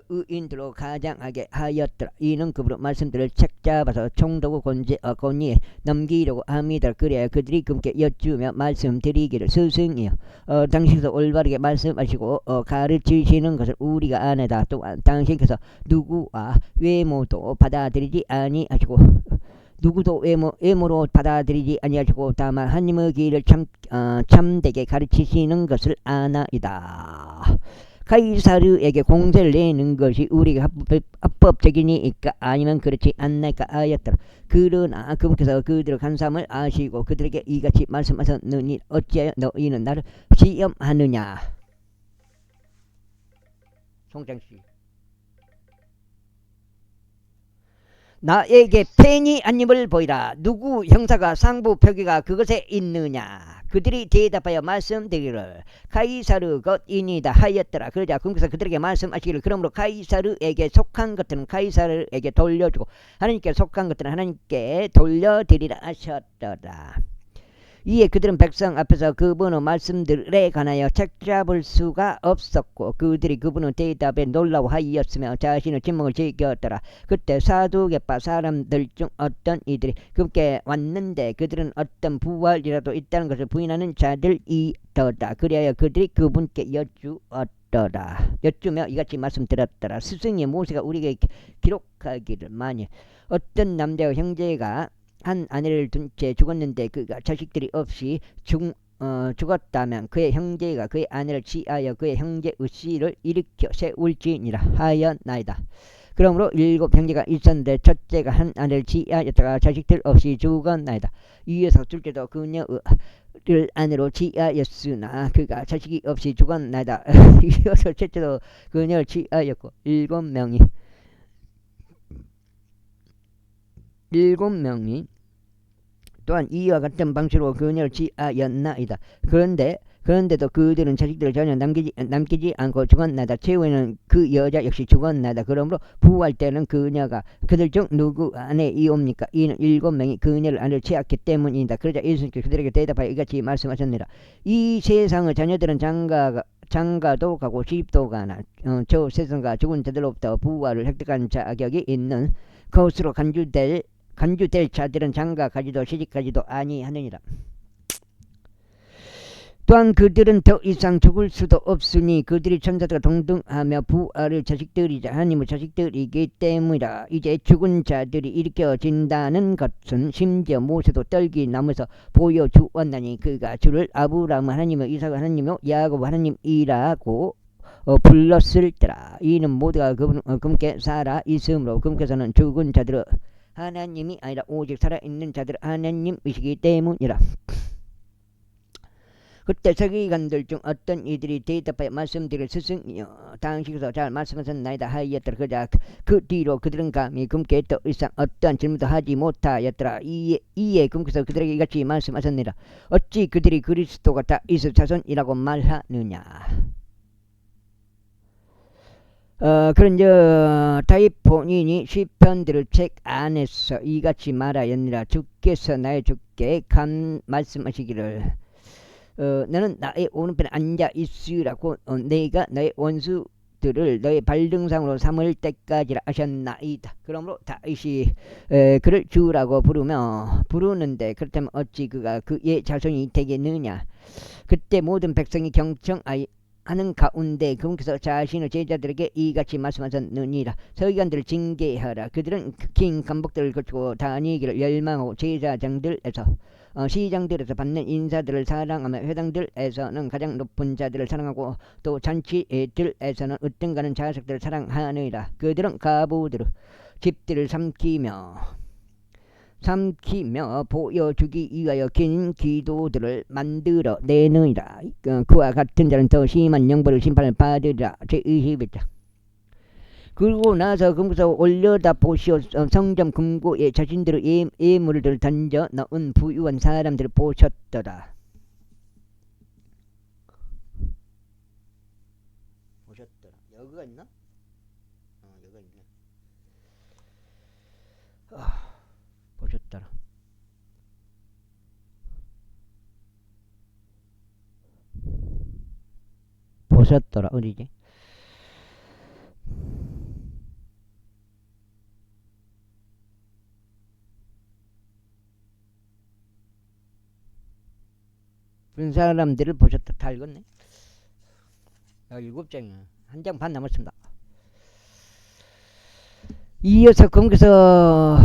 의인들로 가장하게 하였더라. 이는 그분의 말씀들을 책잡아서 총독의 권위에 넘기려고 합니다. 그래야 그들이 그분께 여쭈며 말씀드리기를, 스승이여, 당신께서 올바르게 말씀하시고 가르치시는 것을 우리가 아내다. 또한 당신께서 누구와 외모도 받아들이지 아니하시고 누구도 외모로 받아들이지 아니하시고 다만 하나님의 길을 참되게 가르치시는 것을 아나이다. 카이사르에게 공세를 내는 것이 우리가 합법적이니까 아니면 그렇지 않나이까 하였더라. 그러나 그분께서 그들의 간사함을 아시고 그들에게 이같이 말씀하셨느니 어찌하여 너희는 나를 시험하느냐. 송장씨, 나에게 팽이 한 입을 보이라. 누구 형사가 상부 표기가 그것에 있느냐. 그들이 대답하여 말씀드리기를 카이사르 것이니이다 하였더라. 그러자 그분께서 그들에게 말씀하시기를 그러므로 카이사르에게 속한 것들은 카이사르에게 돌려주고 하나님께 속한 것들은 하나님께 돌려드리라 하셨더라. 이에 그들은 백성 앞에서 그분의 말씀들에 관하여 책잡을 수가 없었고 그들이 그분의 대답에 놀라워하였으며 자신의 침묵을 지켰더라. 그때 사두개파 사람들 중 어떤 이들이 그분께 왔는데 그들은 어떤 부활이라도 있다는 것을 부인하는 자들이더라. 그리하여 그들이 그분께 여쭈며 이같이 말씀드렸더라. 스승이 모세가 우리에게 기록하기를 만일 어떤 남자와 형제가 한 아내를 둔 채 죽었는데 그가 자식들이 없이 죽었다면 그의 형제가 그의 아내를 취하여 그의 형제의 씨를 일으켜 세울지니라 하였나이다. 그러므로 7 형제가 있었는데 첫째가 한 아내를 취하였다가 자식들 없이 죽었나이다. 이에서 둘째도 그녀를 아내로 취하였으나 그가 자식이 없이 죽었나이다. 이어서 셋째도 그녀를 취하였고 7명이 또한 이와 같은 방식으로 그녀를 취하였나이다. 그런데도 그들은 자식들을 전혀 남기지 않고 죽었나이다. 최후에는 그 여자 역시 죽었나이다. 그러므로 부활 때는 그녀가 그들 중 누구 아내이옵니까? 이는 7명이 그녀를 아내를 취했기 때문이다. 그러자 예수님께서 그들에게 대답하여 이같이 말씀하셨느니라. 이 세상의 자녀들은 장가도 가고 시집도 가나 저 세상과 죽은 자들로부터 부활을 획득한 자격이 있는 것으로 간주될 자들은 장가 가지도 시집가지도 아니하느니라. 또한 그들은 더 이상 죽을 수도 없으니 그들이 천사들과 동등하며 부활의 자식들이자 하나님의 자식들이기 때문이라. 이제 죽은 자들이 일으켜진다는 것은 심지어 모세도 떨기 나무에서 보여주었나니 그가 주를 아브라함 하나님의 이삭 하나님의 야곱 하나님이라고 불렀을 때라. 이는 모두가 그분께 살아 있으므로 그분께서는 죽은 자들의 하나님이 아니라 오직 살아있는 자들의 하나님이시기 때문이라. 그때 서기관들 중 어떤 이들이 대답하여 말씀드릴 스승이여 당신께서 잘 말씀하셨나이다 하였더라. 그러자 그 뒤로 그들은 감히 그분께 더 이상 어떠한 질문도 하지 못하였더라. 이에 그분께서 그들에게 이같이 말씀하셨느니라. 어찌 그들이 그리스도가 다 이스라엘 자손이라고 말하느냐. 그런즉 다윗 본인이 시편들을 책 안에서 이같이 말하였느니라. 주께서 나의 주께 말씀하시기를 너는 나의 오른편에 앉아 있으라고 내가 너의 원수들을 너의 발등상으로 삼을 때까지라 하셨나이다. 그러므로 다윗이 그를 주라고 부르는데 그렇다면 어찌 그가 그의 자손이 되겠느냐. 그때 모든 백성이 경청하는 가운데 그분께서 자신의 제자들에게 이같이 말씀하셨느니라. 서기관들을 징계하라. 그들은 긴 감복들을 거치고 다니기를 열망하고 시장들에서 받는 인사들을 사랑하며 회당들에서는 가장 높은 자들을 사랑하고 또 잔치들에서는 으뜸가는 자식들을 사랑하느니라. 그들은 가부들의 집들을 삼키며 보여주기 위하여 긴 기도들을 만들어 내느니라. 그와 같은 자는 더 심한 영벌의 심판을 받으리라. 제21장. 그러고 나서 금구서 올려다 보시오. 성전 금고에 자신들의 예물을 던져 넣은 부유한 사람들을 보셨더라. 보셨더라. 여기가 있나? 여기가 있네. 보셨더라. 보셨더라. 어디지? 그런 사람들을 보셨다. 다 읽었네. 7장이야. 한 장 반 남았습니다. 이어서 거기서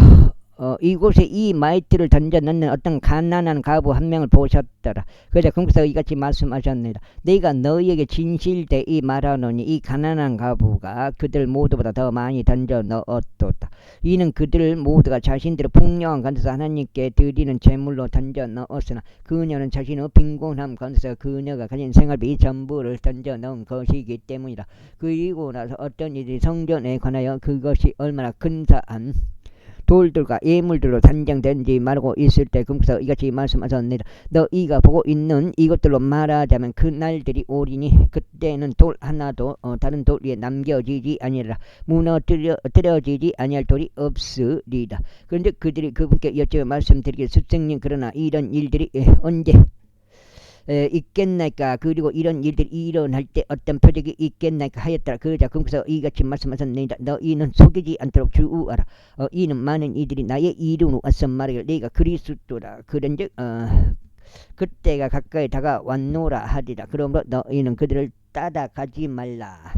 이곳에 이 마이트를 던져 넣는 어떤 가난한 과부 한 명을 보셨더라. 그래서 거기서 이같이 말씀하셨습니다. 내가 너희에게 진실되이 말하노니 이 가난한 과부가 그들 모두보다 더 많이 던져 넣었도다. 이는 그들 모두가 자신들의 풍요한 가운데서 하나님께 드리는 제물로 던져 넣었으나 그녀는 자신의 빈곤함 가운데서 그녀가 가진 생활비 전부를 던져 넣은 것이기 때문이다. 그리고 나서 어떤 이들이 성전에 관하여 그것이 얼마나 근사한 돌들과 예물들로 단장된지 말고 있을 때 금서 이같이 말씀하셨습니다. 너희가 보고 있는 이것들로 말하자면 그 날들이 오리니 그때는 돌 하나도 다른 돌 위에 남겨지지 아니라 무너뜨려지지 아니할 돌이 없으리다. 그런데 그들이 그분께 여쭤 말씀드리길 스승님 그러나 이런 일들이 언제 있겠나이까. 그리고 이런 일들이 일어날 때 어떤 표적이 있겠나이까 하였더라. 그러자 금서 이같이 말씀하셨습니다. 너희는 속이지 않도록 주의하라. 이는 많은 이들이 나의 이름으로 와서 말하기를 내가 그리스도라. 그런즉 그때가 가까이 다가왔노라 하리라. 그러므로 너희는 그들을 따라가지 말라.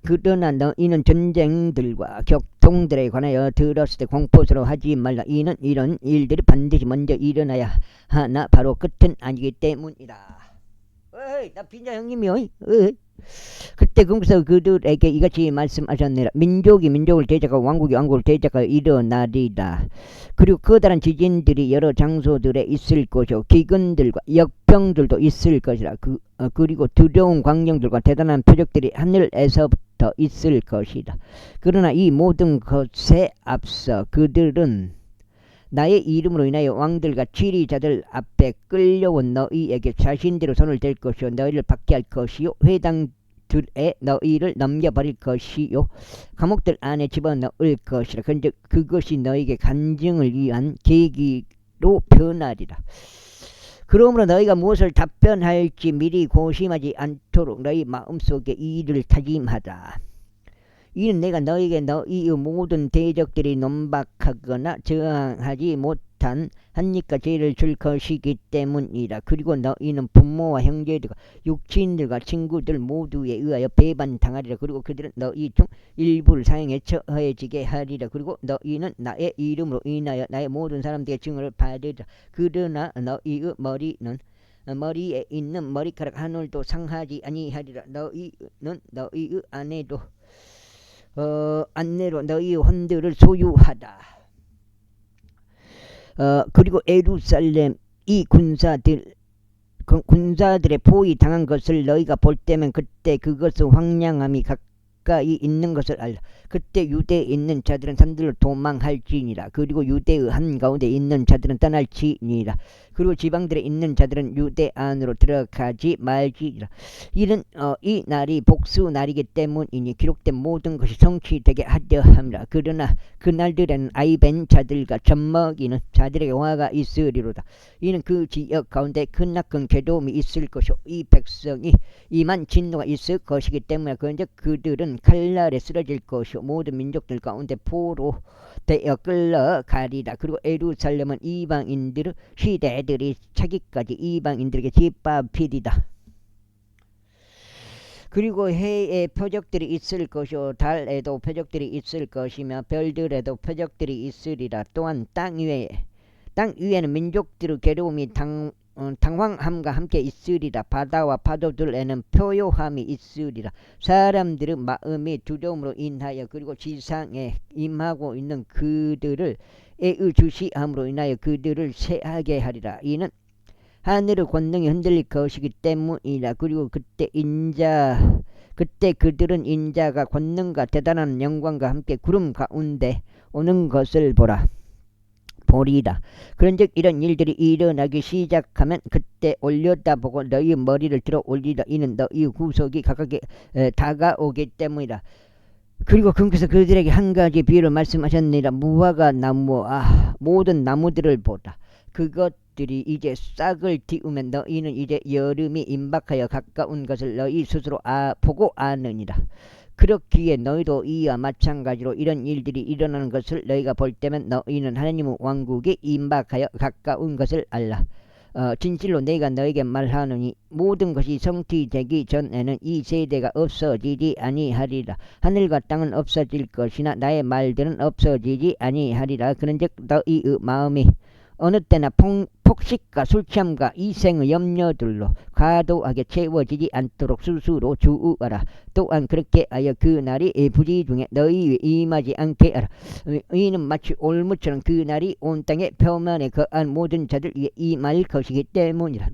그러나 너희는 전쟁들과 격통들에 관하여 들었을 때 공포스러워하지 말라. 이는 이런 일들이 반드시 먼저 일어나야 하나 바로 끝은 아니기 때문이다. 어이, 나 빈자 형님이요. 그때 거기서 그들에게 이같이 말씀하셨느니라. 민족이 민족을 대적하고 왕국이 왕국을 대적하여 일어나리라. 그리고 커다란 지진들이 여러 장소들에 있을 것이요 기근들과 역병들도 있을 것이라. 그리고 두려운 광경들과 대단한 표적들이 하늘에서부터 있을 것이다. 그러나 이 모든 것에 앞서 그들은 나의 이름으로 인하여 왕들과 지리자들 앞에 끌려온 너희에게 자신대로 손을 댈 것이요 너희를 박해할 것이요 회당들에 너희를 넘겨버릴 것이요 감옥들 안에 집어넣을 것이라. 그런데 그것이 너희에게 간증을 위한 계기로 변하리라. 그러므로 너희가 무엇을 답변할지 미리 고심하지 않도록 너희 마음속에 이를 다짐하라. 이는 내가 너희에게 너희의 모든 대적들이 논박하거나 저항하지 못한 한니까 죄를 줄 것이기 때문이라. 그리고 너희는 부모와 형제들과 육친들과 친구들 모두에 의하여 배반당하리라. 그리고 그들은 너희 중 일부를 사형에 처해지게 하리라. 그리고 너희는 나의 이름으로 인하여 나의 모든 사람들에게 증언을 받으리라. 그러나 너희의 머리에 있는 머리카락 한 올도 상하지 아니하리라. 너희는 너희의 안내로 너희의 혼들을 소유하다. 그리고 예루살렘 이 군사들의 포위 당한 것을 너희가 볼 때면 그때 그것은 황량함이 가까이 있는 것을 알라. 그때 유대에 있는 자들은 산들로 도망할지니라. 그리고 유대의 한가운데 있는 자들은 떠날지니라. 그리고 지방들에 있는 자들은 유대 안으로 들어가지 말지니라. 이는 이 날이 복수 날이기 때문이니 기록된 모든 것이 성취되게 하려 함이라. 그러나 그 날들에는 아이벤 자들과 젖먹이는 자들에게 화가 있으리로다. 이는 그 지역 가운데 크나큰 괴로움이 있을 것이요 이 백성이 이만 진노가 있을 것이기 때문에 그런즉 그들은 칼날에 쓰러질 것이요 모든 민족들 가운데 포로 되어 끌려가리라. 그리고 예루살렘은 이방인들의 시대들이 차기까지 이방인들에게 짓밟히리다. 그리고 해에 표적들이 있을 것이요 달에도 표적들이 있을 것이며 별들에도 표적들이 있으리라. 또한 땅 위에는 민족들의 괴로움이 당황함과 함께 있으리라. 바다와 파도들에는 표요함이 있으리라. 사람들의 마음이 두려움으로 인하여 그리고 지상에 임하고 있는 그들을 애의주시함으로 인하여 그들을 쇠하게 하리라. 이는 하늘의 권능이 흔들릴 것이기 때문이라. 그리고 그때 인자가 그때 그들은 인자가 권능과 대단한 영광과 함께 구름 가운데 오는 것을 보리라. 그런즉 이런 일들이 일어나기 시작하면 그때 올려다보고 너희 머리를 들어 올리라. 이는 너희 구속이 가깝게 다가오기 때문이라. 그리고 그께서 그들에게 한 가지 비유를 말씀하셨느니라. 무화과 나무와 모든 나무들을 보라. 그것들이 이제 싹을 틔우면 너희는 이제 여름이 임박하여 가까운 것을 너희 스스로 보고 아느니라. 그렇기에 너희도 이와 마찬가지로 이런 일들이 일어나는 것을 너희가 볼 때면 너희는 하나님의 왕국이 임박하여 가까운 것을 알라. 진실로 내가 너에게 말하노니 모든 것이 성취되기 전에는 이 세대가 없어지지 아니하리라. 하늘과 땅은 없어질 것이나 나의 말들은 없어지지 아니하리라. 그런즉 너희의 마음이 어느 때나 폭식과 술취함과 이생의 염려들로 과도하게 채워지지 않도록 스스로 주의하라. 또한 그렇게 하여 그 날이 부지 중에 너희에 임하지 않게 하라. 이는 마치 올무처럼 그 날이 온 땅의 표면에 거한 모든 자들 위에 임할 것이기 때문이라.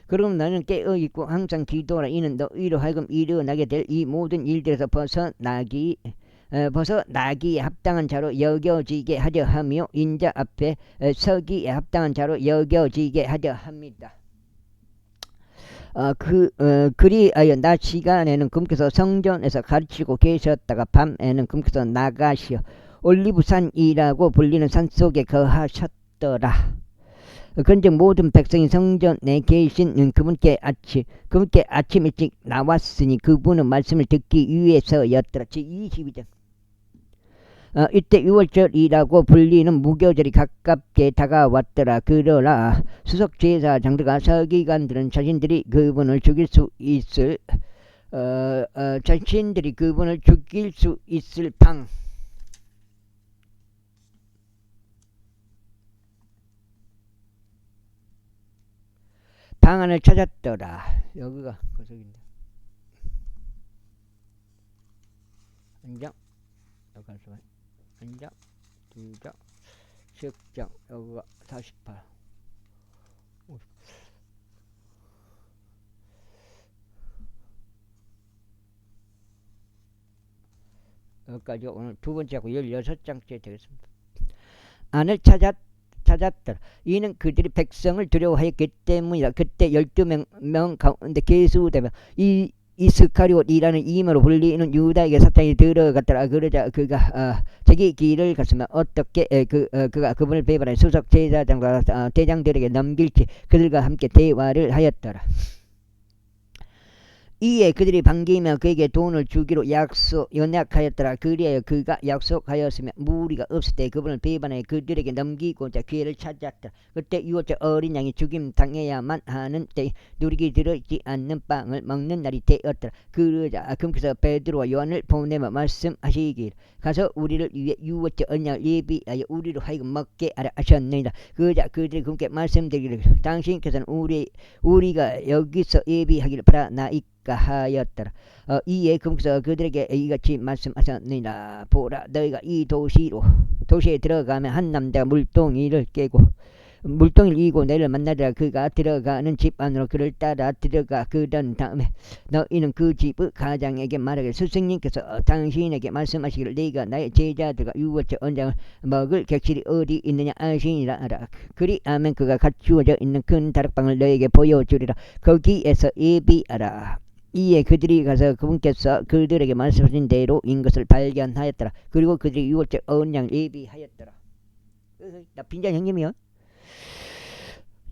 그럼 너는 깨어있고 항상 기도하라. 이는 너희로 하여금 일어나게 될 이 모든 일들에서 벗어나기에 합당한 자로 여겨지게 하려 하며 인자 앞에 서기에 합당한 자로 여겨지게 하려 합니다. 그리하여 낮 시간에는 금께서 성전에서 가르치고 계셨다가 밤에는 금께서 나가시어 올리브산이라고 불리는 산속에 거하셨더라. 그런즉 모든 백성이 성전에 계신 그분께 아침 일찍 나왔으니 그분은 말씀을 듣기 위해서였더라. 제22장. 이때 유월절이라고 불리는 무교절이 가깝게 다가왔더라. 그러나 수석제사장들과 서기관들은 자신들이 그분을 죽일 수 있을 방안을 찾았더라. 여기가 거석인데. 한장, 한장, 두장, 10장, 여기가 48. 여기까지 오늘 두 번째하고 16장째 되겠습니다. 안을 찾았더라. 이는 그들이 백성을 두려워하였기 때문이다. 그때 12명 가운데 계수되며 이스카리옷이라는 이름으로 불리는 유다에게 사탄이 들어갔더라. 그러자 그가 자기 길을 갔으며 어떻게 그가 그분을 배반하여 수석 제사장과 대장들에게 넘길지 그들과 함께 대화를 하였더라. 이에 그들이 반기며 그에게 돈을 주기로 연약하였더라. 그리하여 그가 약속하였으며 무리가 없을 때 그분을 배반하여 그들에게 넘기고자 기회를 찾았더라. 그때 유월절 어린 양이 죽임 당해야만 하는 때 누리기 들어있지 않는 빵을 먹는 날이 되었더라. 그러자 금께서 베드로와 요한을 보내며 말씀하시기를 가서 우리를 위해 유월절 언약을 예비하여 우리로 하여금 먹게 하라 하셨느니라. 그러자 그들이 금께 말씀드리기를 당신께서는 우리가 여기서 예비하기를 바라나이까 하였더라. 이에 금께서 그들에게 이같이 말씀하셨느니라. 보라, 너희가 이 도시에 들어가면 한 남자가 물동이를 이고 너희를 만나더라. 그가 들어가는 집 안으로 그를 따라 들어가 그런 다음에 너희는 그 집의 가장에게 말하기를 스승님께서 당신에게 말씀하시기를 네가 나의 제자들과 유월절 언장을 먹을 객실이 어디 있느냐 아시니라 하라. 그리하면 그가 갖추어져 있는 큰 다락방을 너에게 보여주리라. 거기에서 예비하라. 이에 그들이 가서 그분께서 그들에게 말씀하신 대로 인 것을 발견하였더라. 그리고 그들이 유월절 언양을 예비하였더라. 나 빈잔 형님이요.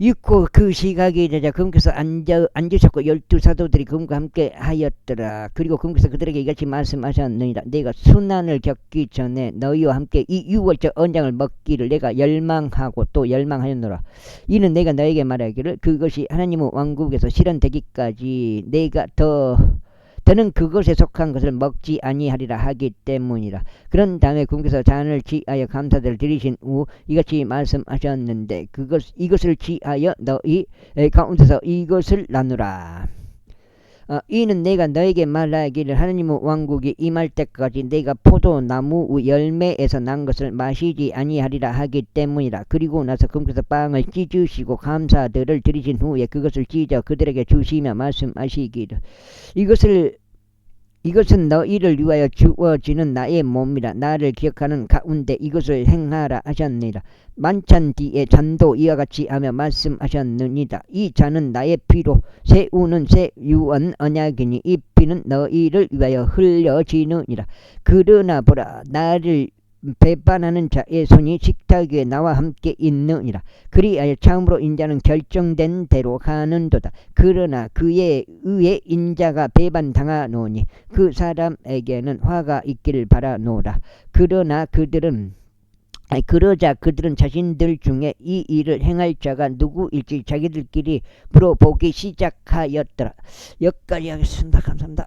있고 그 시각이 되자 그분께서 앉으셨고 12사도들이 그분과 함께 하였더라. 그리고 그분께서 그들에게 이같이 말씀하셨느니라. 내가 순환을 겪기 전에 너희와 함께 이 유월절 언장을 먹기를 내가 열망하고 또 열망하였노라. 이는 내가 너에게 말하기를 그것이 하나님의 왕국에서 실현되기까지 내가 더는 그것에 속한 것을 먹지 아니하리라 하기 때문이라. 그런 다음에 그분께서 잔을 취하여 감사를 드리신 후 이같이 말씀하셨는데 이것을 취하여 너희 가운데서 이것을 나누라. 이는 내가 너에게 말하기를 하나님의 왕국이 임할 때까지 내가 포도나무 열매에서 난 것을 마시지 아니하리라 하기 때문이라. 그리고 나서 그분께서 빵을 찢으시고 감사들을 드리신 후에 그것을 찢어 그들에게 주시며 말씀하시기를 이것을 이것은 너희를 위하여 주어지는 나의 몸이라. 나를 기억하는 가운데 이것을 행하라 하셨느니라. 만찬 뒤에 잔도 이와 같이 하며 말씀하셨느니라. 이 잔은 나의 피로 세우는 새 유언 언약이니 이 피는 너희를 위하여 흘려지느니라. 그러나 보라, 나를 배반하는 자의 손이 식탁 위에 나와 함께 있느니라. 그리하여 참으로 인자는 결정된 대로 가는도다. 그러나 그의 의에 인자가 배반당하노니 그 사람에게는 화가 있기를 바라노라. 그러자 그들은 자신들 중에 이 일을 행할 자가 누구일지 자기들끼리 물어보기 시작하였더라. 여기까지 하겠습니다. 감사합니다.